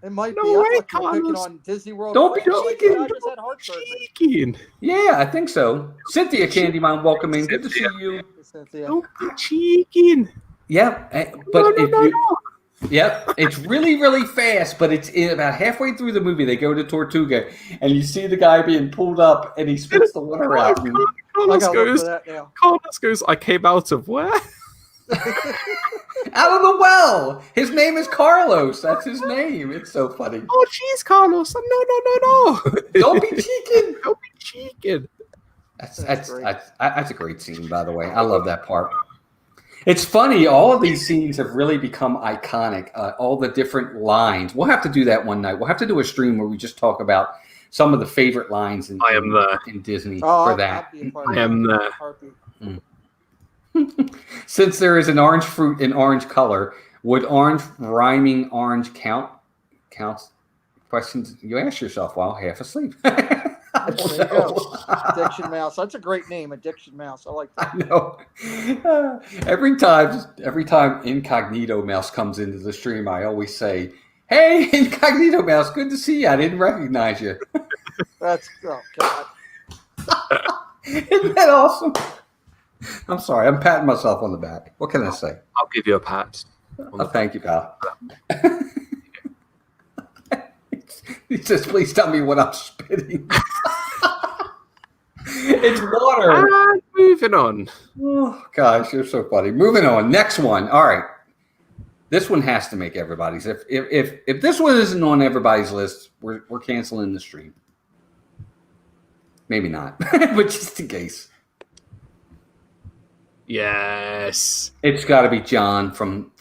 Speaker 2: It might
Speaker 3: No
Speaker 2: be.
Speaker 3: way,
Speaker 2: I thought you were
Speaker 3: Carlos.
Speaker 2: picking on Disney World.
Speaker 1: Don't be
Speaker 2: cheeking. I
Speaker 1: cheeking.
Speaker 2: just had heart surgery.
Speaker 3: Cheeking.
Speaker 1: Yeah, I think so. Cynthia Candyman, welcome in. Good to see you.
Speaker 2: Cynthia.
Speaker 3: Don't be cheeking.
Speaker 1: Yeah, but it's really, really fast. But it's about halfway through the movie. They go to Tortuga, and you see the guy being pulled up, and he spits the water out.
Speaker 3: Carlos
Speaker 2: I gotta look
Speaker 3: goes,
Speaker 2: for that now.
Speaker 3: Carlos goes, I came out of where?
Speaker 1: Out of the well. His name is Carlos. That's his name. It's so funny.
Speaker 3: Oh, jeez, Carlos. No.
Speaker 1: Don't be cheeking.
Speaker 3: Don't be cheeking.
Speaker 1: That's a great scene, by the way. I love that part. It's funny. All of these scenes have really become iconic. All the different lines. We'll have to do that one night. We'll have to do a stream where we just talk about some of the favorite lines in Disney for that.
Speaker 3: I am there.
Speaker 1: Since there is an orange fruit in orange color, would orange rhyming orange count? Counts questions you ask yourself while half asleep. I don't
Speaker 2: There you
Speaker 1: know.
Speaker 2: go. Addiction Mouse. That's a great name, Addiction Mouse. I like that.
Speaker 1: I know. Every time Incognito Mouse comes into the stream, I always say, "Hey, Incognito Mouse, good to see you. I didn't recognize you."
Speaker 2: That's oh god.
Speaker 1: Isn't that awesome? I'm sorry. I'm patting myself on the back. What can I say?
Speaker 3: I'll give you a pat.
Speaker 1: Thank you, pal. He says, "Please tell me what I'm spitting." It's water.
Speaker 3: And moving on.
Speaker 1: Oh, gosh, you're so funny. Moving on. Next one. All right. This one has to make everybody's. If this one isn't on everybody's list, we're canceling the stream. Maybe not, but just in case.
Speaker 3: Yes.
Speaker 1: It's got to be John from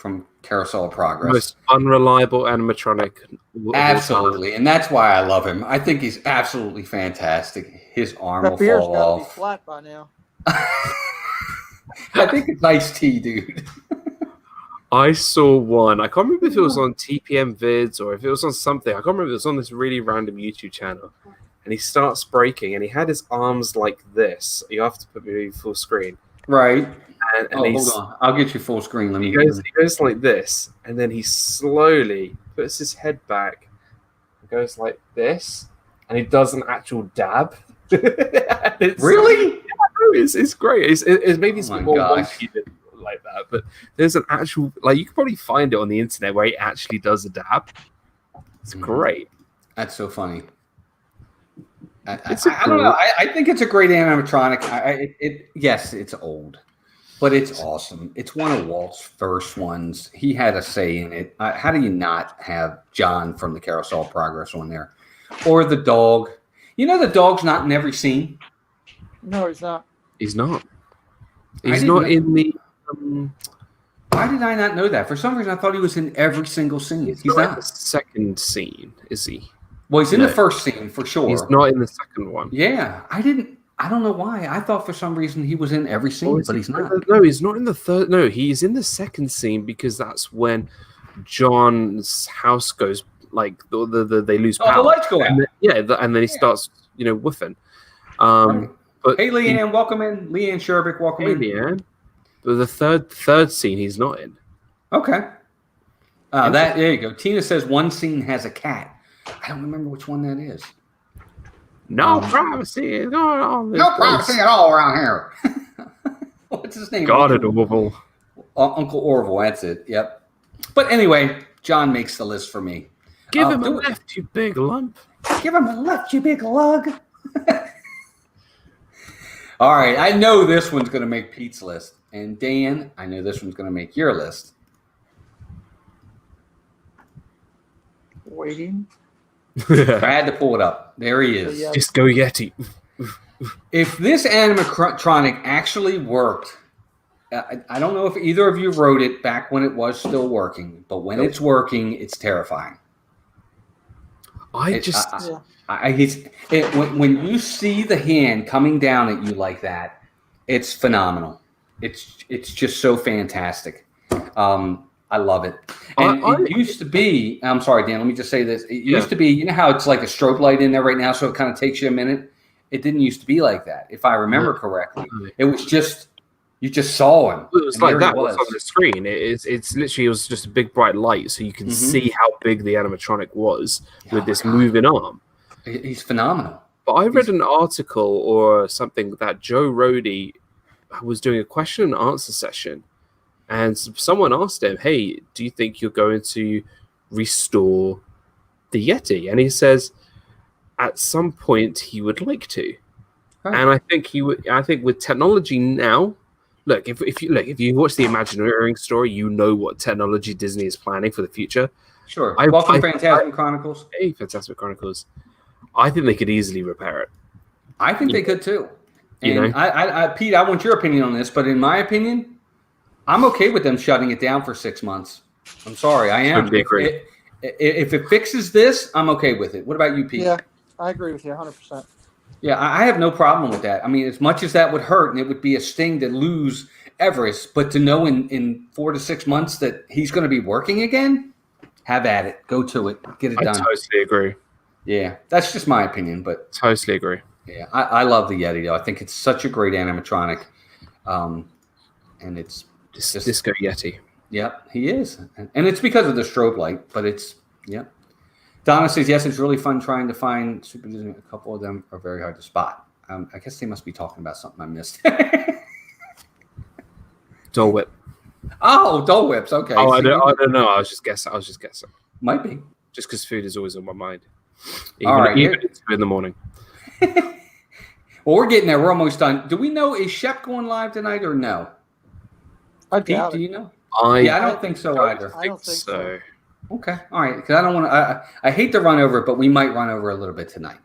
Speaker 1: Carousel of Progress.
Speaker 3: Most unreliable animatronic.
Speaker 1: Absolutely, and that's why I love him. I think he's absolutely fantastic. His arm
Speaker 2: That
Speaker 1: will
Speaker 2: beer's
Speaker 1: fall
Speaker 2: got to be
Speaker 1: off.
Speaker 2: flat by now.
Speaker 1: I think it's iced tea, dude.
Speaker 3: I saw one. I can't remember if it was on TPM Vids or if it was on something. I can't remember. It was on this really random YouTube channel. And he starts breaking, and he had his arms like this. You have to put me full screen.
Speaker 1: Right.
Speaker 3: And
Speaker 1: Hold on. I'll get you full screen. Let me.
Speaker 3: He goes like this, and then he slowly puts his head back and goes like this, and he does an actual dab.
Speaker 1: Really?
Speaker 3: It's great. It's maybe it's
Speaker 1: Oh my
Speaker 3: more
Speaker 1: gosh.
Speaker 3: wonky than like that, but there's an actual, like, you can probably find it on the internet where he actually does a dab. It's great.
Speaker 1: That's so funny. I
Speaker 3: a
Speaker 1: don't know. I think it's a great animatronic. Yes, it's old, but it's awesome. It's one of Walt's first ones. He had a say in it. How do you not have John from the Carousel of Progress on there, or the dog? You know, the dog's not in every scene.
Speaker 2: No, he's not.
Speaker 3: He's not.
Speaker 1: I
Speaker 3: He's
Speaker 1: didn't
Speaker 3: not
Speaker 1: know-
Speaker 3: in the.
Speaker 1: Why did I not know that? For some reason, I thought he was in every single scene. He's
Speaker 3: not in the
Speaker 1: not.
Speaker 3: second scene, is he?
Speaker 1: Well, he's in
Speaker 3: No.
Speaker 1: the first scene for sure.
Speaker 3: He's not in the second one.
Speaker 1: Yeah, I don't know why. I thought for some reason he was in every scene, but he's not.
Speaker 3: No, he's not in the third. No, he's in the second scene because that's when John's house goes like they lose
Speaker 1: Oh,
Speaker 3: power.
Speaker 1: the lights go out.
Speaker 3: And then he starts woofing. But
Speaker 1: Hey, Leanne, welcome in. Leanne Sherbick, welcome in.
Speaker 3: Leanne. But the third scene, he's not in.
Speaker 1: Okay. There you go. Tina says one scene has a cat. I don't remember which one that is.
Speaker 3: No privacy is going on.
Speaker 1: No privacy at all around here. What's his name?
Speaker 3: Got it, Orville.
Speaker 1: Uncle Orville. That's it. Yep. But anyway, John makes the list for me.
Speaker 3: Give him a
Speaker 1: do it.
Speaker 3: left, you big lump.
Speaker 1: Give him a left, you big lug. All right. I know this one's going to make Pete's list. And Dan, I know this one's going to make your list.
Speaker 2: Waiting.
Speaker 1: I had to pull it up. There he is.
Speaker 2: Yeah.
Speaker 3: Disco Yeti.
Speaker 1: If this animatronic actually worked, I don't know if either of you wrote it back when it was still working, but when it's working, it's terrifying. When you see the hand coming down at you like that, it's phenomenal. It's just so fantastic. I love it. And it used to be, I'm sorry, Dan, let me just say this. It used to be, you know how it's like a strobe light in there right now, so it kind of takes you a minute? It didn't used to be like that, if I remember correctly. It was just, you just saw him.
Speaker 3: It was like that was on the screen. It's literally, it was just a big bright light, so you can see how big the animatronic was with this moving arm.
Speaker 1: He's phenomenal.
Speaker 3: But I read an article or something that Joe Rody was doing a question and answer session. And someone asked him, hey, do you think you're going to restore the Yeti? And he says, at some point, he would like to. Right. And I think he would. I think with technology now, look, if you watch the Imagineering story, you know what technology Disney is planning for the future.
Speaker 1: Sure. Welcome, Phantasm Chronicles.
Speaker 3: Hey, Fantastic Chronicles. I think they could easily repair it.
Speaker 1: I think they could too. And
Speaker 3: You know?
Speaker 1: I, Pete, I want your opinion on this, but in my opinion, I'm okay with them shutting it down for 6 months. I'm sorry, I am.
Speaker 3: Totally agree.
Speaker 1: If it fixes this, I'm okay with it. What about you, Pete?
Speaker 2: Yeah, I agree with you 100%.
Speaker 1: Yeah, I have no problem with that. I mean, as much as that would hurt, and it would be a sting to lose Everest, but to know in 4 to 6 months that he's going to be working again, have at it. Go to it. Get it done.
Speaker 3: I totally agree.
Speaker 1: Yeah, that's just my opinion, but
Speaker 3: Totally agree.
Speaker 1: yeah, I love the Yeti though. I think it's such a great animatronic, and it's
Speaker 3: Disco Yeti.
Speaker 1: Yep, he is, and it's because of the strobe light. But it's yep. Donna says yes, it's really fun trying to find Super Disney. A couple of them are very hard to spot. I guess they must be talking about something I missed.
Speaker 3: Dole Whip.
Speaker 1: Oh, Dole Whips. Okay.
Speaker 3: Oh, I
Speaker 1: See,
Speaker 3: don't know. I was just guessing.
Speaker 1: might be.
Speaker 3: Just because food is always on my mind.
Speaker 1: All right,
Speaker 3: Even at 2 in the morning.
Speaker 1: Well, we're getting there. We're almost done. Do we know, is Shep going live tonight or no?
Speaker 2: I
Speaker 1: Pete,
Speaker 2: doubt
Speaker 1: do
Speaker 2: it.
Speaker 1: you know?
Speaker 3: I
Speaker 1: don't think so either.
Speaker 2: I don't think so.
Speaker 1: Okay. All right. Because I don't want to, I hate to run over it, but we might run over a little bit tonight.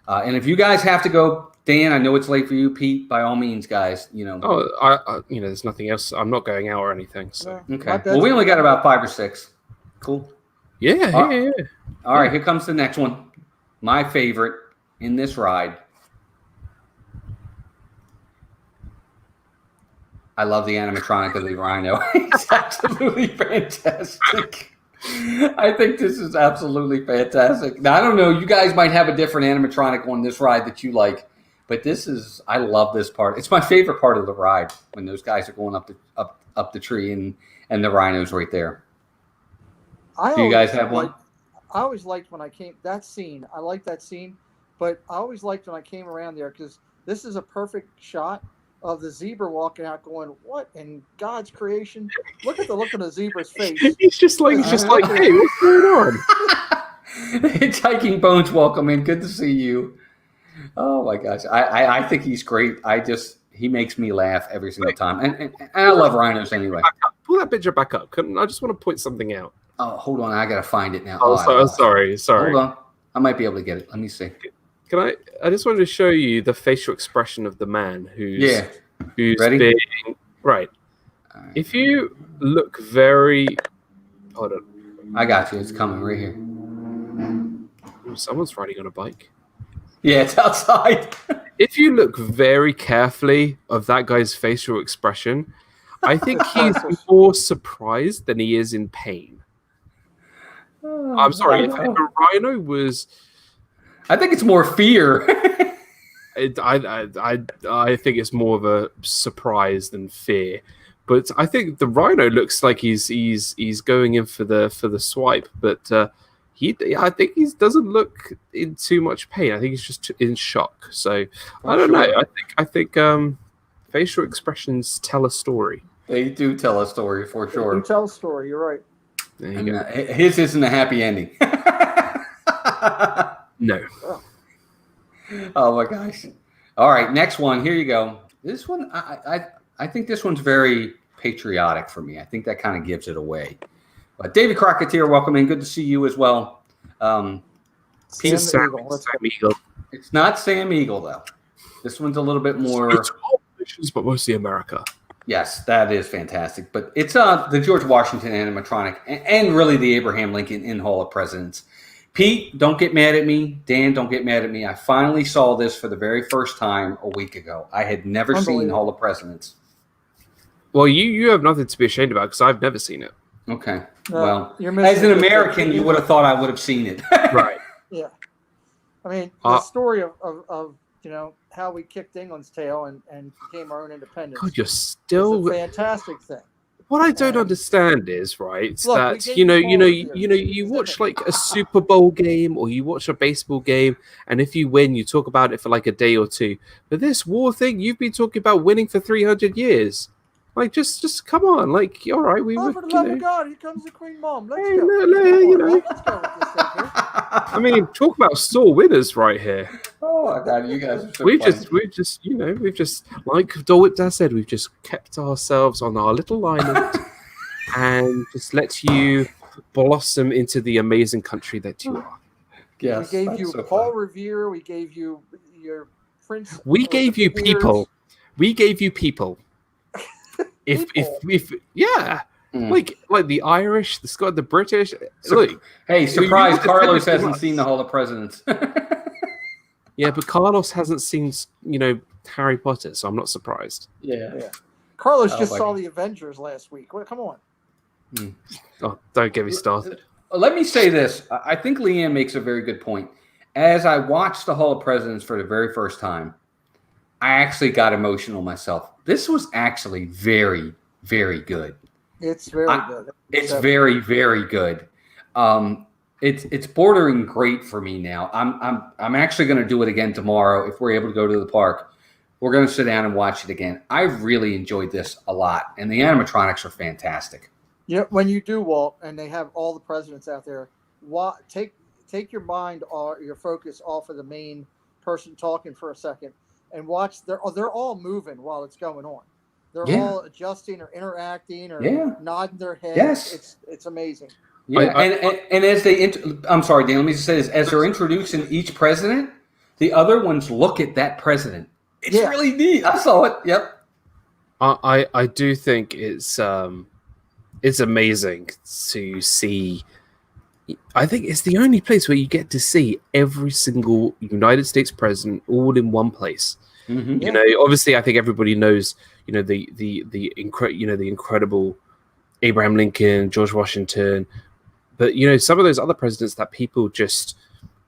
Speaker 1: And if you guys have to go, Dan, I know it's late for you, Pete, by all means, guys, you know.
Speaker 3: Oh, I there's nothing else. I'm not going out or anything. So
Speaker 2: No,
Speaker 1: Okay.
Speaker 2: my bed's-
Speaker 1: Well, we only got about 5 or 6. Cool.
Speaker 3: yeah.
Speaker 1: All right. Here comes the next one. My favorite in this ride. I love the animatronic of the Rhino. It's absolutely fantastic. I think this is absolutely fantastic. Now, I don't know. You guys might have a different animatronic on this ride that you like, but I love this part. It's my favorite part of the ride when those guys are going up the tree and the Rhino's right there. Do you guys have one?
Speaker 2: I always liked when I came that scene. I like that scene, but I always liked when I came around there because this is a perfect shot of the zebra walking out, going, "What in God's creation? Look at the look on the zebra's face."
Speaker 3: He's just like, hey, what's going on?
Speaker 1: Hitchhiking Bones, welcome in. Good to see you. Oh my gosh, I think he's great. He makes me laugh every single time, and I love rhinos anyway.
Speaker 3: Pull that picture back up. I just want to point something out.
Speaker 1: Oh, hold on, I gotta find it now.
Speaker 3: Sorry.
Speaker 1: Hold on, I might be able to get it. Let me see.
Speaker 3: Can I just wanted to show you the facial expression of the man who's
Speaker 1: Ready?
Speaker 3: being right.
Speaker 1: All right.
Speaker 3: If you look very, hold on.
Speaker 1: I got you. It's coming right here.
Speaker 3: Ooh, someone's riding on a bike.
Speaker 1: Yeah, it's outside.
Speaker 3: If you look very carefully of that guy's facial expression, I think he's more surprised than he is in pain. I'm sorry. If a rhino was,
Speaker 1: I think it's more fear.
Speaker 3: I think it's more of a surprise than fear. But I think the rhino looks like he's going in for the swipe. But I think he doesn't look in too much pain. I think he's just in shock. So I don't know. I think facial expressions tell a story.
Speaker 1: They do tell a story for sure.
Speaker 2: You tell a story. You're right.
Speaker 3: There you go.
Speaker 1: His isn't a happy ending.
Speaker 3: No.
Speaker 1: Oh my gosh! All right, next one. Here you go. This one, I think this one's very patriotic for me. I think that kind of gives it away. But David Crocketeer, welcome in. Good to see you as well.
Speaker 2: Sam
Speaker 3: Eagle.
Speaker 1: It's not Sam Eagle though. This one's a little bit more.
Speaker 3: It's all nations, but mostly America.
Speaker 1: Yes, that is fantastic. But it's the George Washington animatronic and really the Abraham Lincoln in Hall of Presidents. Pete, don't get mad at me. Dan, don't get mad at me. I finally saw this for the very first time a week ago. I had never seen Hall of Presidents.
Speaker 3: Well, you have nothing to be ashamed about because I've never seen it.
Speaker 1: Okay.
Speaker 2: No,
Speaker 1: well,
Speaker 2: you're missing
Speaker 1: as an
Speaker 2: it.
Speaker 1: American, you would have thought I would have seen it.
Speaker 3: Right.
Speaker 2: Yeah. I mean, the story of how we kicked England's tail and became our own independence.
Speaker 3: God, you're still
Speaker 2: It's a fantastic thing.
Speaker 3: What I don't understand is, right,
Speaker 2: Look,
Speaker 3: that
Speaker 2: we gave
Speaker 3: you watch like a Super Bowl game or you watch a baseball game, and if you win, you talk about it for like a day or two. But this war thing, you've been talking about winning for 300 years. Like, just come on, like, all right,
Speaker 2: For the love of God, here comes the Queen Mom. Let's
Speaker 3: Hey,
Speaker 2: go.
Speaker 3: you know.
Speaker 2: Let's go with this thing here.
Speaker 3: I mean, talk about sore winners right here.
Speaker 1: Oh Oh my God, you guys are so
Speaker 3: we've
Speaker 1: funny.
Speaker 3: we've just, like Dole Whip Dad said, we've just kept ourselves on our little island and just let you blossom into the amazing country that you are.
Speaker 1: Yes,
Speaker 2: we gave
Speaker 1: that's
Speaker 2: you
Speaker 1: so
Speaker 2: Paul
Speaker 1: funny.
Speaker 2: Revere. We gave you your Prince.
Speaker 3: We gave you people. We gave you people. If yeah,
Speaker 1: Mm.
Speaker 3: like the Irish, the Scot, the British.
Speaker 1: So-
Speaker 3: Look,
Speaker 1: Hey, surprise!
Speaker 3: you
Speaker 1: Carlos
Speaker 3: depended on
Speaker 1: hasn't
Speaker 3: us.
Speaker 1: seen the Hall of Presidents.
Speaker 3: Yeah, but Carlos hasn't seen, Harry Potter, so I'm not surprised.
Speaker 1: Yeah.
Speaker 2: Carlos
Speaker 1: Oh,
Speaker 2: just
Speaker 1: my
Speaker 2: saw
Speaker 1: God.
Speaker 2: the Avengers last week. Well, come on.
Speaker 3: Oh, don't get me started.
Speaker 1: Let me say this. I think Leanne makes a very good point. As I watched the Hall of Presidents for the very first time, I actually got emotional myself. This was actually very, very good.
Speaker 2: It's very good.
Speaker 1: It's very, very good. It's bordering great for me now. I'm actually going to do it again tomorrow if we're able to go to the park. We're going to sit down and watch it again. I really enjoyed this a lot, and the animatronics are fantastic.
Speaker 2: Yeah, when you do, Walt, and they have all the presidents out there, take your mind or your focus off of the main person talking for a second and watch. They're all moving while it's going on. They're all adjusting or interacting or nodding their heads.
Speaker 1: Yes.
Speaker 2: It's amazing.
Speaker 1: Yeah, and as they, I'm sorry, Dan. Let me just say this: as they're introducing each president, the other ones look at that president. It's really neat. I saw it. Yep.
Speaker 3: I do think it's amazing to see. I think it's the only place where you get to see every single United States president all in one place.
Speaker 1: Mm-hmm.
Speaker 3: You know, obviously, I think everybody knows. The incredible Abraham Lincoln, George Washington, but some of those other presidents that people just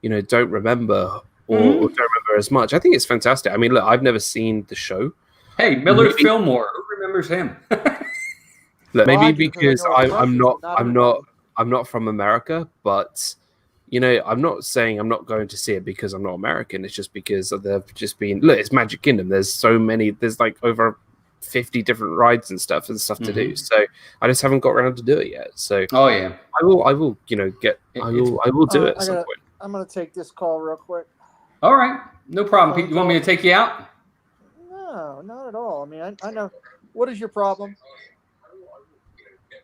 Speaker 3: don't remember or don't remember as much. I think it's fantastic. I mean, look, I've never seen the show.
Speaker 1: Hey, Millard Fillmore, who remembers him?
Speaker 3: Look,
Speaker 2: Well, I
Speaker 3: maybe
Speaker 2: do, 'cause I
Speaker 3: because
Speaker 2: know our presidents,
Speaker 3: I'm not from America, but I'm not saying I'm not going to see it because I'm not American. It's just because they've just been, look, it's Magic Kingdom. There's so many, there's like over 50 different rides and stuff to do. So I just haven't got around to do it yet. So I will do it at some point.
Speaker 2: I'm gonna take this call real quick.
Speaker 1: All right, no problem. Pete, you want me to take you out?
Speaker 2: No, not at all. I mean, I know. What is your problem?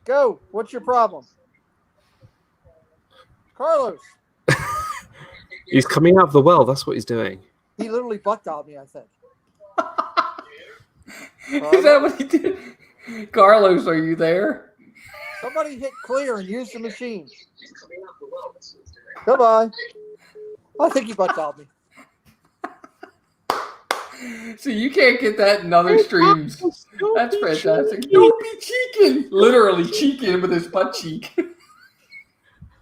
Speaker 2: Go. What's your problem? Carlos.
Speaker 3: He's coming out of the well. That's what he's doing.
Speaker 2: He literally butt dialed me, I think.
Speaker 1: Is that what he did? Carlos, are you there?
Speaker 2: Somebody hit clear and use the machine. Goodbye. I think he butt dialed me.
Speaker 1: So you can't get that in other streams. That's fantastic. Don't be cheeking. Literally cheeking with his butt cheek.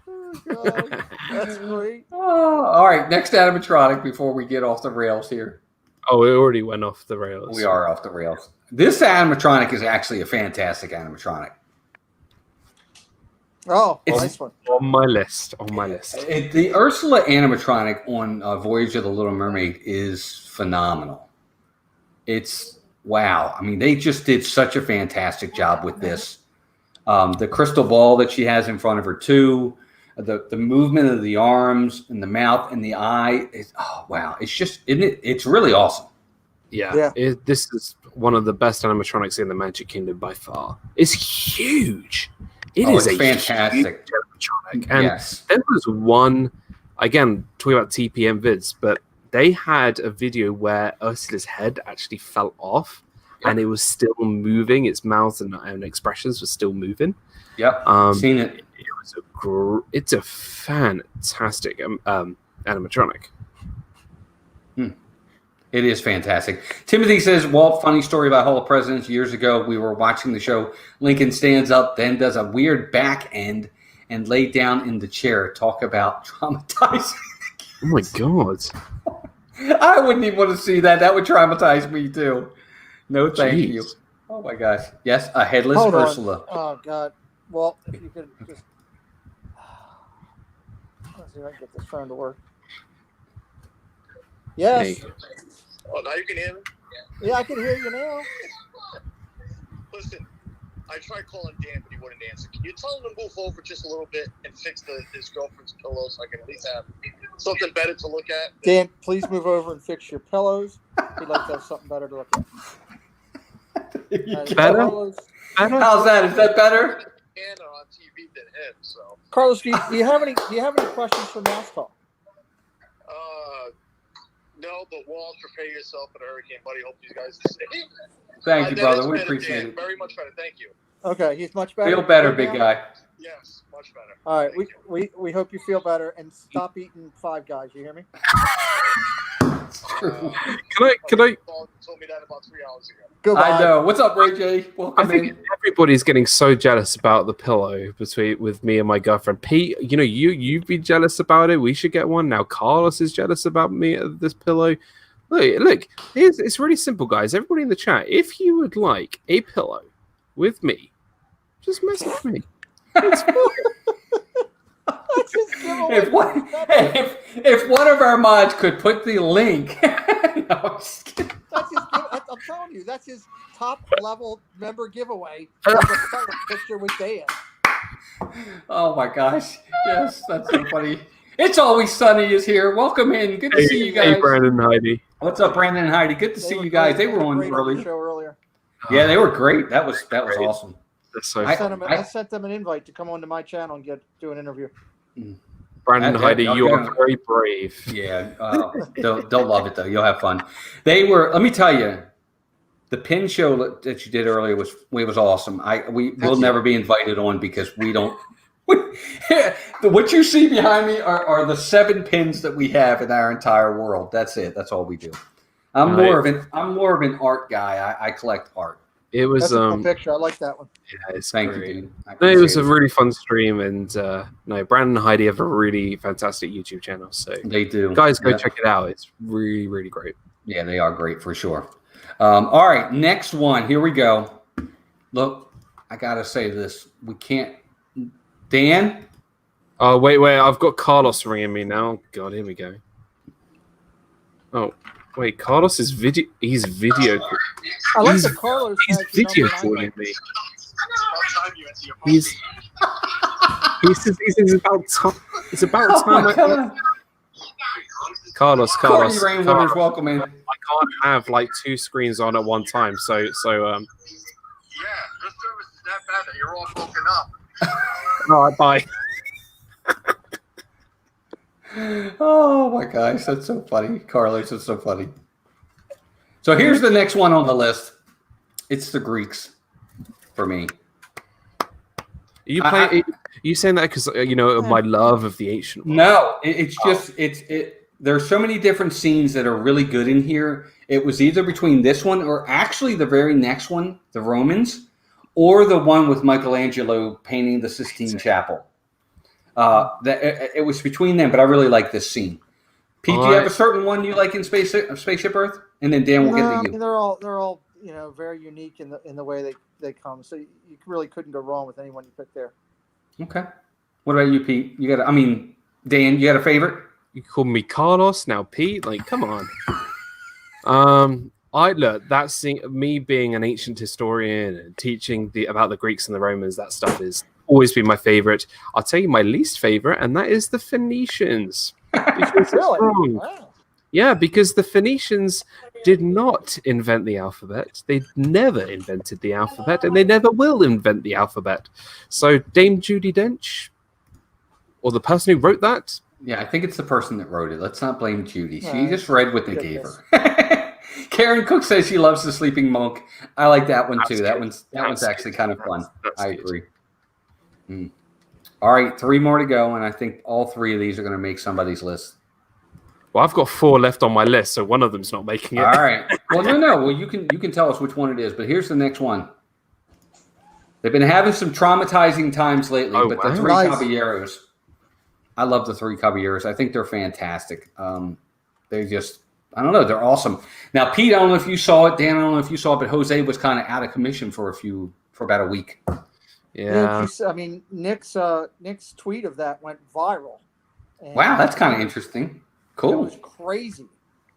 Speaker 2: Oh, God. That's great.
Speaker 1: Oh, all right, next animatronic before we get off the rails here.
Speaker 3: Oh, it already went off the rails.
Speaker 1: We are off the rails. This animatronic is actually a fantastic animatronic.
Speaker 2: Oh, nice one.
Speaker 3: On my list.
Speaker 1: The Ursula animatronic on Voyage of the Little Mermaid is phenomenal. It's wow. I mean, they just did such a fantastic job with this. The crystal ball that she has in front of her too, the movement of the arms and the mouth and the eye. Wow. It's just, isn't it? It's really awesome.
Speaker 3: Yeah. This is one of the best animatronics in the Magic Kingdom by far. It's huge. It's
Speaker 1: fantastic.
Speaker 3: Huge animatronic. And there was one, again, talking about TPM vids, but they had a video where Ursula's head actually fell off and it was still moving. Its mouth and expressions were still moving.
Speaker 1: Yep. Seen it.
Speaker 3: It's a fantastic animatronic.
Speaker 1: It is fantastic. Timothy says, Walt, funny story about Hall of Presidents. Years ago, we were watching the show. Lincoln stands up, then does a weird back end and lay down in the chair. Talk about traumatizing.
Speaker 3: Oh, my God.
Speaker 1: I wouldn't even want to see that. That would traumatize me, too. No, thank you. Oh, my gosh. Yes, a headless Ursula.
Speaker 2: Oh, God. Well, if you could just... Let's see if I can get this phone to work. Yes.
Speaker 3: Hey.
Speaker 5: Oh, now you can hear me?
Speaker 2: Yeah, I can hear you now.
Speaker 5: Listen, I tried calling Dan, but he wouldn't answer. Can you tell him to move over just a little bit and fix his girlfriend's pillow so I can at least have something better to look at.
Speaker 2: Dan, please move over and fix your pillows. We'd like to have something better to look at.
Speaker 3: Better?
Speaker 2: Pillows.
Speaker 1: How's that? Is that better?
Speaker 5: And on TV than him. So.
Speaker 2: Carlos, do you have any questions for Mouse Talk?
Speaker 5: No, but Walt, prepare yourself for the hurricane, buddy. Hope you guys are safe.
Speaker 1: Thank you,
Speaker 5: That
Speaker 1: brother.
Speaker 5: is
Speaker 1: We
Speaker 5: better,
Speaker 1: appreciate
Speaker 5: Dan.
Speaker 1: it.
Speaker 5: Very much better. Thank you.
Speaker 2: Okay, he's much better.
Speaker 1: Feel better,
Speaker 2: right
Speaker 1: big
Speaker 2: now?
Speaker 1: guy.
Speaker 5: Yes, much better.
Speaker 2: All right,
Speaker 5: Thank you.
Speaker 2: we hope you feel better and stop eating Five Guys. You hear me?
Speaker 3: Can I?
Speaker 5: Paul told me that about 3 hours ago.
Speaker 2: Goodbye.
Speaker 1: I know. What's up, Ray J? Welcome
Speaker 3: I think
Speaker 1: in.
Speaker 3: everybody's getting so jealous about the pillow with me and my girlfriend. Pete, you'd be jealous about it. We should get one now. Carlos is jealous about me this pillow. Look. It's really simple, guys. Everybody in the chat, if you would like a pillow with me, just message me. It's fine.
Speaker 2: Let's just give away
Speaker 1: If one of our mods could put the link, no, I'm just kidding.
Speaker 2: I'm telling you, that's his top level member giveaway. There's a picture with Dan.
Speaker 1: Oh my gosh, yes, that's so funny. It's Always Sunny is here. Welcome in. Good to see you guys.
Speaker 3: Hey, Brandon and Heidi.
Speaker 1: What's up, Brandon and Heidi? Good to see you guys. They were on
Speaker 2: great
Speaker 1: early.
Speaker 2: the show earlier.
Speaker 1: Yeah, they were great. That was
Speaker 3: Great.
Speaker 1: awesome.
Speaker 3: That's so
Speaker 1: I-
Speaker 2: I sent them an invite to come onto my channel and do an interview.
Speaker 3: Brandon and Heidi, you are very brave.
Speaker 1: Yeah, they'll love it though. You'll have fun. They were. Let me tell you, the pin show that you did earlier was awesome. We'll never be invited on because we don't. What you see behind me are the 7 pins that we have in our entire world. That's it. That's all we do. I'm more of an art guy. I collect art.
Speaker 3: It was
Speaker 2: That's a cool picture. I like that one.
Speaker 3: Yeah, it's
Speaker 1: Thank
Speaker 3: great.
Speaker 1: you, dude. I
Speaker 3: No, it was
Speaker 1: appreciate
Speaker 3: a really fun stream, and Brandon and Heidi have a really fantastic YouTube channel. So
Speaker 1: They do.
Speaker 3: guys, go
Speaker 1: Yeah.
Speaker 3: check it out. It's really, really great.
Speaker 1: Yeah, they are great for sure. All right, next one. Here we go. Look, I gotta say this. We can't. Dan.
Speaker 3: Oh wait, I've got Carlos ringing me now. God, here we go. Oh wait, Carlos is video. He's video.
Speaker 2: I like
Speaker 3: He's-
Speaker 2: the Carlos.
Speaker 3: He's
Speaker 2: has your
Speaker 3: video
Speaker 2: number
Speaker 3: calling me.
Speaker 5: He's.
Speaker 3: He says it's about time. It's about
Speaker 1: Oh
Speaker 3: time.
Speaker 1: my God.
Speaker 3: Carlos,
Speaker 1: Courtney Rainwood
Speaker 3: Carlos.
Speaker 1: is welcome in.
Speaker 3: I can't have like 2 screens on at one time. So
Speaker 5: Yeah, this service is that bad that you're all broken up.
Speaker 3: all right, bye.
Speaker 1: Oh my gosh, that's so funny. Carlos is so funny. So here's the next one on the list. It's the Greeks for me.
Speaker 3: Are you playing? You saying that because of my love of the ancient world?
Speaker 1: No, it's just there's so many different scenes that are really good in here. It was either between this one or actually the very next one, the Romans, or the one with Michelangelo painting the Sistine Chapel. It was between them, but I really like this scene. Pete, do you have a certain one you like in Spaceship Earth? And then Dan will get to you.
Speaker 2: They're all very unique in the way they come. So you really couldn't go wrong with anyone you picked there.
Speaker 1: Okay. What about you, Pete? Dan, you got a favorite?
Speaker 3: You call me Carlos now, Pete. Like, come on. That scene, me being an ancient historian and teaching about the Greeks and the Romans, that stuff is always been my favorite. I'll tell you my least favorite, and that is the Phoenicians.
Speaker 2: Really?
Speaker 3: Wow. Yeah, because the Phoenicians did not invent the alphabet. They never invented the alphabet, and they never will invent the alphabet. So Dame Judi Dench, or the person who wrote that,
Speaker 1: Yeah, I think it's the person that wrote it. Let's not blame Judy. She
Speaker 2: Right.
Speaker 1: just read what they gave her. Karen Cook says she loves The Sleeping Monk. I like that one too. That one's actually kind of fun. I agree. All right, 3 more to go, and I think all 3 of these are going to make somebody's list.
Speaker 3: well, I've got 4 left on my list, so one of them's not making it.
Speaker 1: All right. Well, no. Well, you can tell us which one it is, but here's the next one. They've been having some traumatizing times lately, but the 3
Speaker 2: Nice.
Speaker 1: Caballeros. I love the 3 Caballeros. I think they're fantastic. They're just, I don't know, they're awesome. Now, Pete, I don't know if you saw it. Dan, I don't know if you saw it, but Jose was kind of out of commission for about a week.
Speaker 3: Yeah.
Speaker 2: Nick's tweet of that went viral. And
Speaker 1: Wow, that's kind of interesting.
Speaker 2: It
Speaker 1: Cool.
Speaker 2: was crazy.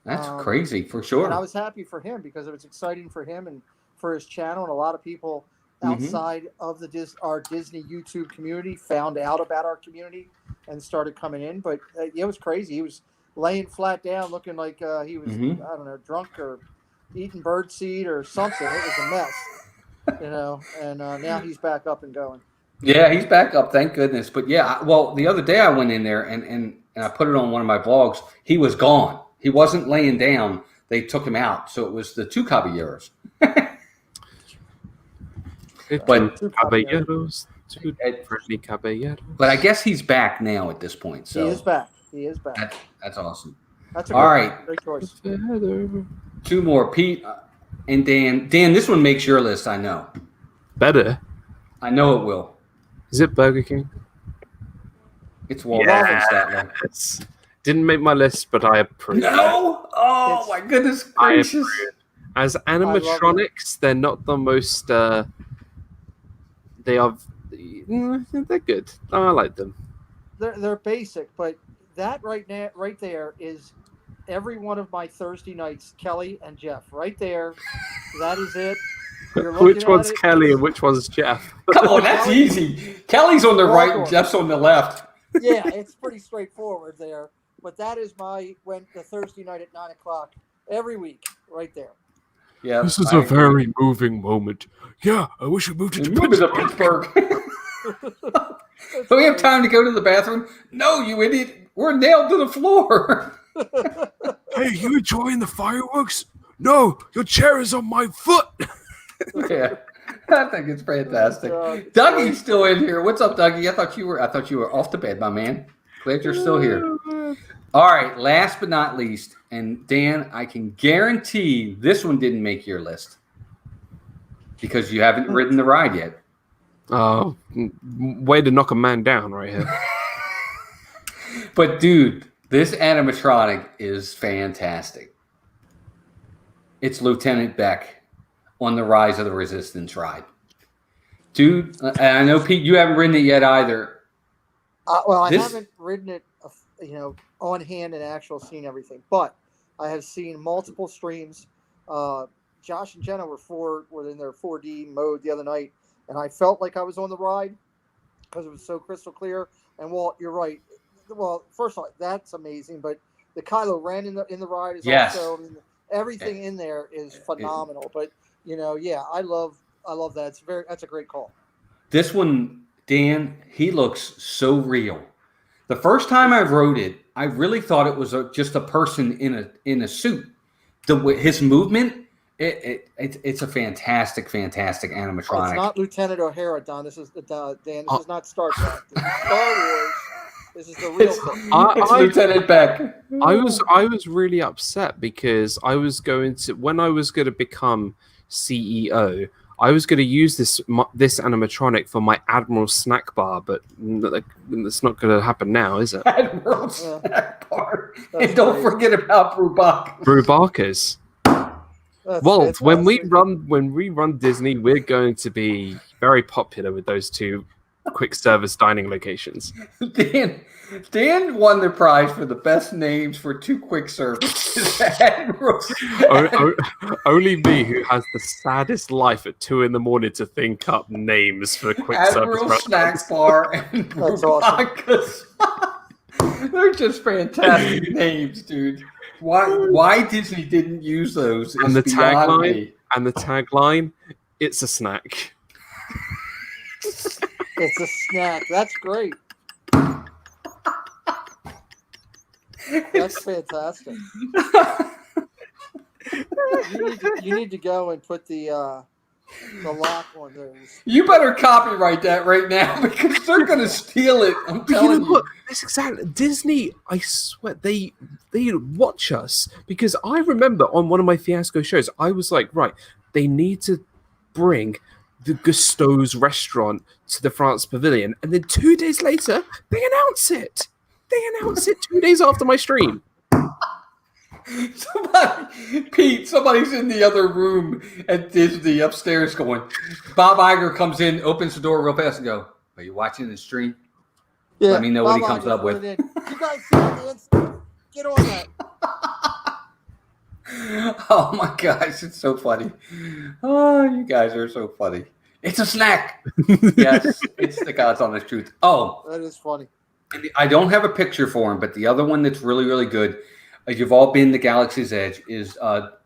Speaker 1: That's crazy for sure.
Speaker 2: And I was happy for him because it was exciting for him and for his channel. And a lot of people outside of our Disney YouTube community found out about our community and started coming in. But it was crazy. He was laying flat down, looking like he was
Speaker 1: Mhm.
Speaker 2: I don't know, drunk or eating birdseed or something. It was a mess, And now he's back up and going.
Speaker 1: Yeah, he's back up, thank goodness. But yeah, well, the other day I went in there and I put it on one of my vlogs. He was gone. He wasn't laying down. They took him out. So it was the two caballeros. But-
Speaker 3: Two caballeros, two friendly caballeros.
Speaker 1: But I guess he's back now at this point. So
Speaker 2: He is back. He is back.
Speaker 1: That's awesome.
Speaker 2: That's a
Speaker 1: All
Speaker 2: great,
Speaker 1: right.
Speaker 2: great choice.
Speaker 1: Two more, Pete and Dan. Dan, this one makes your list, I know.
Speaker 3: Better.
Speaker 1: I know it will.
Speaker 3: Is it Burger King?
Speaker 1: It's Waldorf and Statler.
Speaker 3: Yes. Didn't make my list, but I approve.
Speaker 1: No! Oh, my goodness
Speaker 3: I
Speaker 1: gracious.
Speaker 3: approve. As animatronics, they're not the most. They are. They're good. I like them.
Speaker 2: They're basic, but that right there is every one of my Thursday nights. Kelly and Jeff, right there. That is it. You're looking
Speaker 3: Which
Speaker 2: at
Speaker 3: one's
Speaker 2: it.
Speaker 3: Kelly and which one's Jeff?
Speaker 1: Come on, that's easy. Kelly's on the right and Jeff's on the left.
Speaker 2: Yeah, it's pretty straightforward there. But that is the Thursday night at 9:00 every week, right there.
Speaker 1: Yeah,
Speaker 3: This is
Speaker 1: I
Speaker 3: a
Speaker 1: agree.
Speaker 3: very moving moment. Yeah, I wish we moved it to
Speaker 1: Move to
Speaker 3: Pittsburgh.
Speaker 1: Pittsburgh. Do we have time to go to the bathroom? No, you idiot. We're nailed to the floor.
Speaker 3: Hey, you enjoying the fireworks? No, your chair is on my foot.
Speaker 1: Yeah, I think it's fantastic.
Speaker 2: Oh,
Speaker 1: Dougie's still in here. What's up, Dougie? I thought you were off to bed, my man. Glad you're still here. All right, last but not least, and Dan, I can guarantee this one didn't make your list because you haven't ridden the ride yet.
Speaker 3: Oh, way to knock a man down right here.
Speaker 1: But dude, this animatronic is fantastic. It's Lieutenant Beck on the Rise of the Resistance ride. Dude, and I know, Pete, you haven't ridden it yet either.
Speaker 2: Well, I
Speaker 1: This-
Speaker 2: haven't ridden it, on hand and actual seen everything, but I have seen multiple streams. Josh and Jenna were in their 4D mode the other night, and I felt like I was on the ride because it was so crystal clear. And Walt, you're right. Well, first of all, that's amazing, but the Kylo Ren in the ride is
Speaker 1: Yes.
Speaker 2: also. I mean, everything in there is phenomenal. But yeah, I love that. That's a great call.
Speaker 1: This one, Dan, he looks so real. The first time I rode it, I really thought it was just a person in a suit. His movement, it's a fantastic animatronic.
Speaker 2: It's not Lieutenant O'Hara, Don. This is Dan. This is not Star Trek. This is Star Wars. This is the real thing.
Speaker 1: It's Lieutenant Beck.
Speaker 3: I was really upset because when I was going to become CEO, I was going to use this animatronic for my Admiral snack bar, but it's not going to happen now, is it?
Speaker 1: Admiral snack bar. And don't forget about Brubach.
Speaker 3: Brewbachers.
Speaker 2: That's
Speaker 3: Walt, when we
Speaker 2: fantastic.
Speaker 3: run Disney, we're going to be very popular with those two quick service dining locations.
Speaker 1: Dan won the prize for the best names for two quick services.
Speaker 3: Only me, who has the saddest life at 2 a.m. to think up names for quick
Speaker 1: Admiral
Speaker 3: service
Speaker 1: Snack
Speaker 3: restaurants.
Speaker 1: Bar and
Speaker 2: That's awesome.
Speaker 1: Brubachas. They're just fantastic names, dude. Why Disney didn't use those is
Speaker 3: And the
Speaker 1: beyond
Speaker 3: tagline,
Speaker 1: me.
Speaker 3: it's a snack.
Speaker 2: It's a snack. That's great. That's fantastic. You need to go and put the lock on those.
Speaker 1: You better copyright that right now because they're going to steal it. I'm
Speaker 3: But you
Speaker 1: telling
Speaker 3: know
Speaker 1: you.
Speaker 3: what? That's exactly Disney. I swear they watch us because I remember on one of my Fiasco shows, I was like, right, they need to bring the Gusteau's restaurant to the France Pavilion, and then 2 days later they announce it. They announce it 2 days after my stream.
Speaker 1: Somebody's in the other room at Disney upstairs going, Bob Iger comes in, opens the door real fast and go, are you watching the stream?
Speaker 2: Yeah,
Speaker 1: Let me know what he
Speaker 2: Bob
Speaker 1: comes
Speaker 2: Iger's
Speaker 1: up with.
Speaker 2: running in. You guys see the instant? Get on that.
Speaker 1: Oh my gosh, it's so funny. Oh, you guys are so funny. It's a snack. Yes, it's the God's honest truth. Oh,
Speaker 2: That is funny.
Speaker 1: I don't have a picture for him, but the other one that's really, really good, you've all been to Galaxy's Edge, is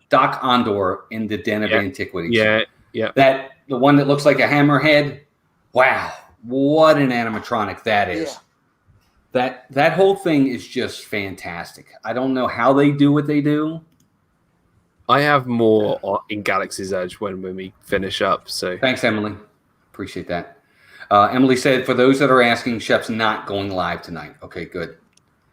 Speaker 1: Doc Ondor in the Den of Antiquities.
Speaker 3: Yeah.
Speaker 1: The one that looks like a hammerhead. Wow, what an animatronic that is.
Speaker 2: Yeah.
Speaker 1: That whole thing is just fantastic. I don't know how they do what they do.
Speaker 3: I have more in Galaxy's Edge when we finish up. So
Speaker 1: Thanks, Emily. Appreciate that. Emily said, for those that are asking, Shep's not going live tonight. Okay, good.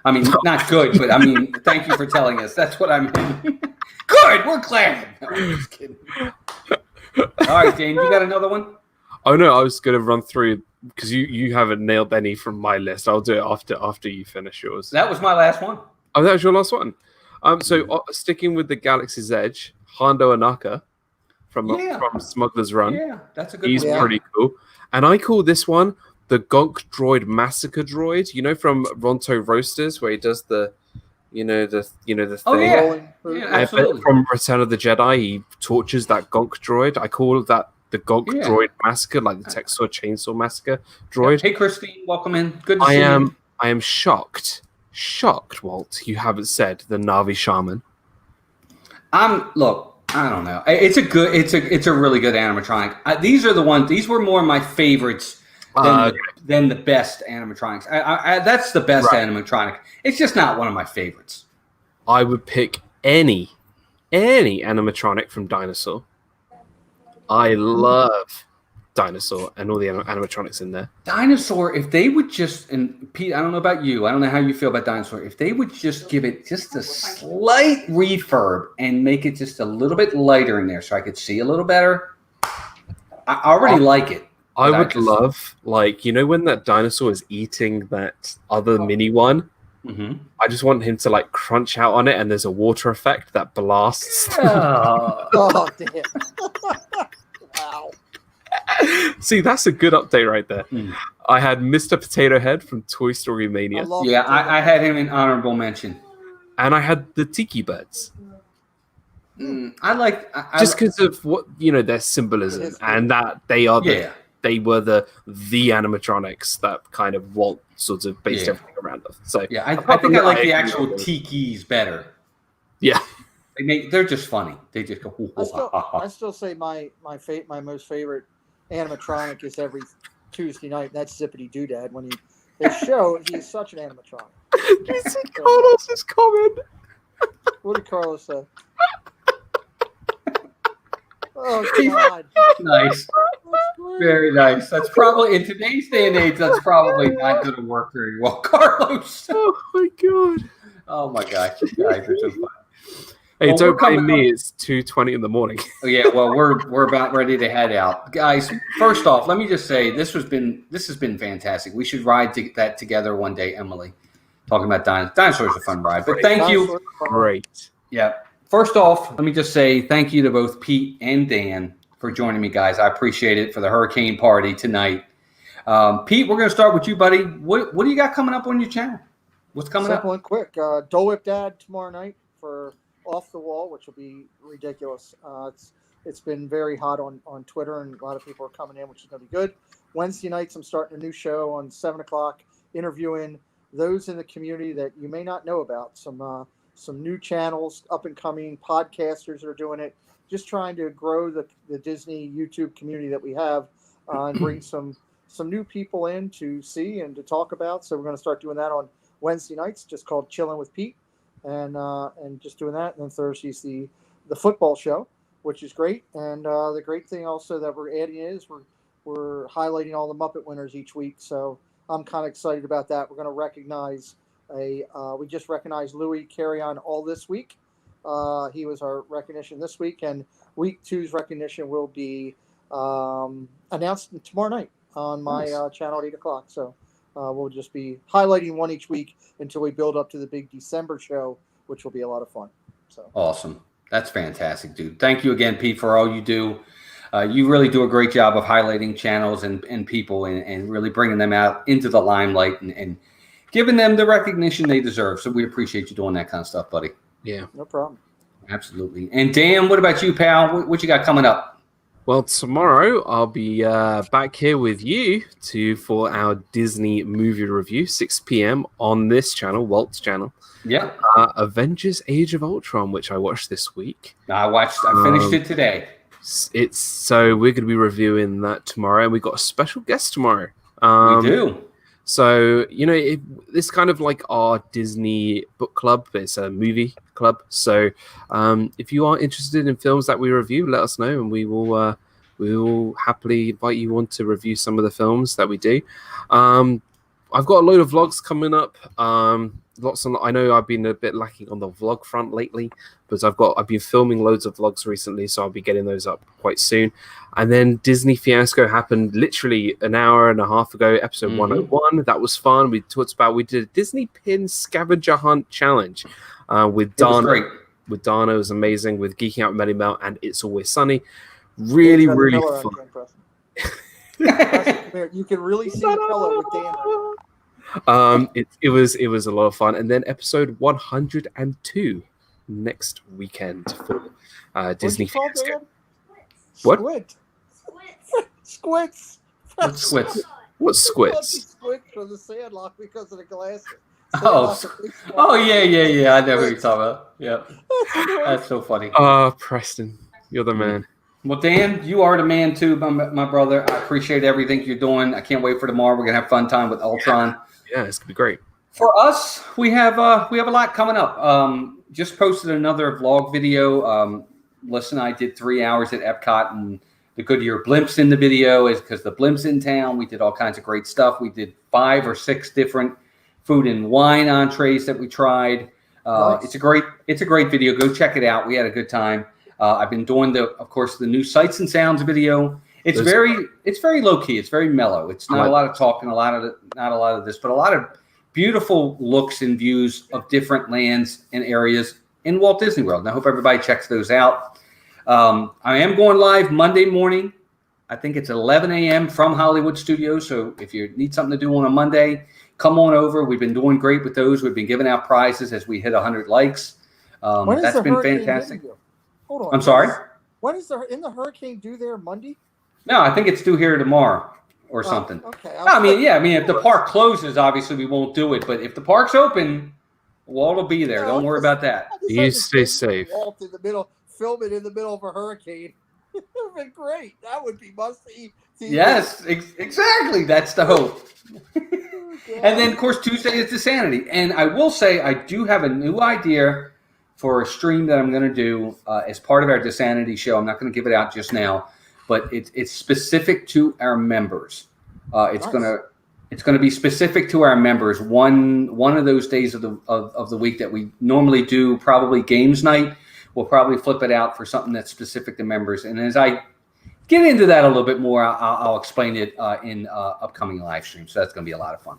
Speaker 1: I mean, not good, but I mean, thank you for telling us. That's what I mean. Good, we're glad. No, I'm just kidding. All right, James, you got another one?
Speaker 3: Oh no, I was going to run through because you haven't nailed any from my list. I'll do it after you finish yours.
Speaker 1: That was my last one.
Speaker 3: Oh, that was your last one. So sticking with the Galaxy's Edge, Hondo Anaka from Smuggler's Run.
Speaker 1: Yeah, that's a good
Speaker 3: He's
Speaker 1: one.
Speaker 3: pretty cool. And I call this one the Gonk Droid Massacre Droid. You know, from Ronto Roasters, where he does the thing.
Speaker 1: Oh, yeah.
Speaker 2: Rolling through.
Speaker 1: Yeah,
Speaker 3: But
Speaker 1: absolutely.
Speaker 3: from Return of the Jedi, he tortures that Gonk Droid. I call that the Gonk Droid Massacre, like the Texas Chainsaw Massacre Droid.
Speaker 1: Hey, Christine, welcome in. Good to see you.
Speaker 3: I am shocked, Walt. You haven't said the Navi Shaman.
Speaker 1: Look, I don't know. It's a really good animatronic. These are the ones. These were more my favorites than the best animatronics. That's the best animatronic. It's just not one of my favorites.
Speaker 3: I would pick any animatronic from Dinosaur. I love Dinosaur and all the animatronics in there.
Speaker 1: Dinosaur, if they would just, and Pete, I don't know about you, I don't know how you feel about Dinosaur, if they would just give it just a slight refurb and make it just a little bit lighter in there so I could see a little better, I already like it.
Speaker 3: I would love, like, you know, when that dinosaur is eating that other mini one, I just want him to, like, crunch out on it and there's a water effect that blasts.
Speaker 2: Oh, damn. Wow.
Speaker 3: See, that's a good update right there. I had Mr. Potato Head from Toy Story Mania.
Speaker 1: I had him in honorable mention.
Speaker 3: And I had the Tiki Birds.
Speaker 1: Just
Speaker 3: because of what, you know, their symbolism and that they are they were the animatronics that kind of Walt sort of based everything around us. So
Speaker 1: I think I like the actual tikis better.
Speaker 3: Yeah.
Speaker 1: They're just funny. They just go.
Speaker 2: I still say my most favorite animatronic is every Tuesday night. That's Zippity Doodad. When they show, he's such an animatronic.
Speaker 3: Do you see Carlos's comment?
Speaker 2: What did Carlos say? Oh God!
Speaker 1: Nice, very nice. That's probably in today's day and age. That's probably not going to work very well, Carlos.
Speaker 3: Oh my God!
Speaker 1: Oh my gosh, you guys are so fun.
Speaker 3: Hey, don't blame me. It's 2:20 in the morning.
Speaker 1: Oh yeah, well we're about ready to head out, guys. First off, let me just say this has been fantastic. We should ride that together one day, Emily. Talking about dinosaurs, a fun ride. But thank you.
Speaker 3: Great.
Speaker 1: Yeah. First off, let me just say thank you to both Pete and Dan for joining me, guys. I appreciate it for the hurricane party tonight. Pete, we're going to start with you, buddy. What do you got coming up on your channel? What's coming up?
Speaker 2: Simple and quick. Dole Whip Dad tomorrow night for Off the Wall, which will be ridiculous. It's been very hot on Twitter, and a lot of people are coming in, which is going to be good. Wednesday nights, I'm starting a new show on 7 o'clock, interviewing those in the community that you may not know about. Some new channels, up and coming podcasters are doing it. Just trying to grow the Disney YouTube community that we have, and bring some new people in to see and to talk about. So we're going to start doing that on Wednesday nights, just called Chilling with Pete, and just doing that. And then Thursday's the football show, which is great. And the great thing also that we're adding is we're highlighting all the Muppet winners each week. So I'm kind of excited about that. We're going to recognize we just recognized Louis Carry-On all this week. He was our recognition this week, and week 2's recognition will be announced tomorrow night on my channel at 8 o'clock. So we'll just be highlighting one each week until we build up to the big December show, which will be a lot of fun. So
Speaker 1: awesome. That's fantastic, dude. Thank you again, Pete, for all you do. You really do a great job of highlighting channels and people and really bringing them out into the limelight and giving them the recognition they deserve. So we appreciate you doing that kind of stuff, buddy.
Speaker 3: Yeah.
Speaker 2: No problem.
Speaker 1: Absolutely. And Dan, what about you, pal? What you got coming up?
Speaker 3: Well, tomorrow I'll be back here with you for our Disney movie review, 6 p.m. on this channel, Walt's channel.
Speaker 1: Yeah.
Speaker 3: Avengers: Age of Ultron, which I watched this week.
Speaker 1: I finished it today.
Speaker 3: So we're going to be reviewing that tomorrow, and we've got a special guest tomorrow.
Speaker 1: We do.
Speaker 3: So, it's kind of like our Disney book club, but it's a movie club. So if you are interested in films that we review, let us know, and we will happily invite you on to review some of the films that we do. I've got a load of vlogs coming up. I know I've been a bit lacking on the vlog front lately, but I've been filming loads of vlogs recently, so I'll be getting those up quite soon. And then Disney Fiasco happened literally an hour and a half ago, episode 101. That was fun. We did a Disney Pin Scavenger Hunt Challenge with Dana. With Dana, it was amazing. With Geeking Out with Melly Mel and It's Always Sunny. Really fun.
Speaker 2: You can really see the color with Dana.
Speaker 3: It was a lot of fun. And then episode 102 next weekend for Disney Fiasco. What?
Speaker 2: Squits.
Speaker 1: What's squits?
Speaker 3: What's squits?
Speaker 2: Squits from the Sandlot because of the glasses.
Speaker 1: Oh, yeah. I know what you're talking about. Yeah, that's so funny.
Speaker 3: Preston, you're the man.
Speaker 1: Well, Dan, you are the man too, my brother. I appreciate everything you're doing. I can't wait for tomorrow. We're gonna have fun time with Ultron.
Speaker 3: Yeah, it's gonna be great.
Speaker 1: For us, we have a lot coming up. Just posted another vlog video. Melissa and I did 3 hours at Epcot, and the Goodyear Blimps in the video is because the Blimps in town. We did all kinds of great stuff. We did 5 or 6 different food and wine entrees that we tried.
Speaker 2: Nice.
Speaker 1: It's a great video. Go check it out. We had a good time. I've been doing of course, the new Sights and Sounds video. It's very low key. It's very mellow. It's not a lot of talking, not a lot of this, but a lot of beautiful looks and views of different lands and areas in Walt Disney World. And I hope everybody checks those out. I am going live Monday morning. I think it's 11 a.m. from Hollywood Studios. So if you need something to do on a Monday, come on over. We've been doing great with those. We've been giving out prizes as we hit 100 likes. That's been fantastic.
Speaker 2: Hold on.
Speaker 1: I'm sorry?
Speaker 2: When is the hurricane due there Monday?
Speaker 1: No, I think it's due here tomorrow or something.
Speaker 2: Okay.
Speaker 1: If the park closes, obviously we won't do it. But if the park's open, Walt will be there. Don't worry about that.
Speaker 3: You stay safe.
Speaker 2: Walt in the middle, film it in the middle of a hurricane. It would have been great. That would be must-see.
Speaker 1: Yes, exactly. That's the hope. And then, of course, Tuesday is Dissanity. And I will say I do have a new idea for a stream that I'm going to do as part of our Dissanity show. I'm not going to give it out just now, but it's specific to our members. It's
Speaker 2: Nice.
Speaker 1: going to be specific to our members. One of those days of the week that we normally do, probably games night, we'll probably flip it out for something that's specific to members. And as I get into that a little bit more, I'll explain it in upcoming live streams. So that's going to be a lot of fun.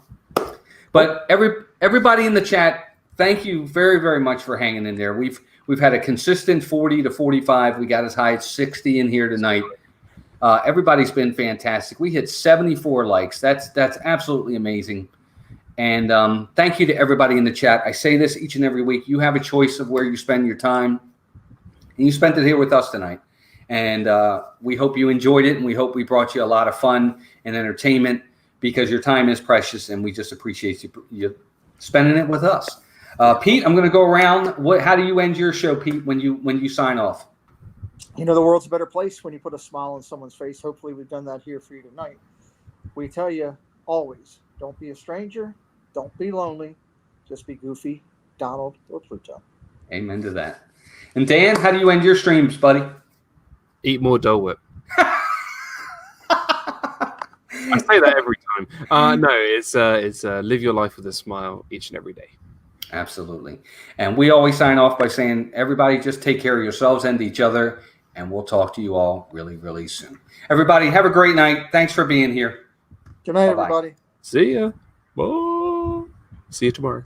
Speaker 1: But everybody in the chat, thank you very, very much for hanging in there. We've had a consistent 40 to 45. We got as high as 60 in here tonight. Everybody's been fantastic. We hit 74 likes. That's absolutely amazing. And thank you to everybody in the chat. I say this each and every week. You have a choice of where you spend your time. And you spent it here with us tonight. And we hope you enjoyed it. And we hope we brought you a lot of fun and entertainment because your time is precious. And we just appreciate you spending it with us. Pete, I'm going to go around. How do you end your show, Pete, when you sign off?
Speaker 2: The world's a better place when you put a smile on someone's face. Hopefully we've done that here for you tonight. We tell you always, don't be a stranger. Don't be lonely. Just be Goofy, Donald, or Pluto.
Speaker 1: Amen to that. And Dan, how do you end your streams, buddy?
Speaker 3: Eat more Dole Whip. I say that every time. No, it's live your life with a smile each and every day.
Speaker 1: Absolutely. And we always sign off by saying, everybody just take care of yourselves and each other, and we'll talk to you all really, really soon. Everybody, have a great night. Thanks for being here.
Speaker 2: Good night,
Speaker 1: Bye-bye.
Speaker 2: everybody.
Speaker 3: See ya. Bye. See you tomorrow.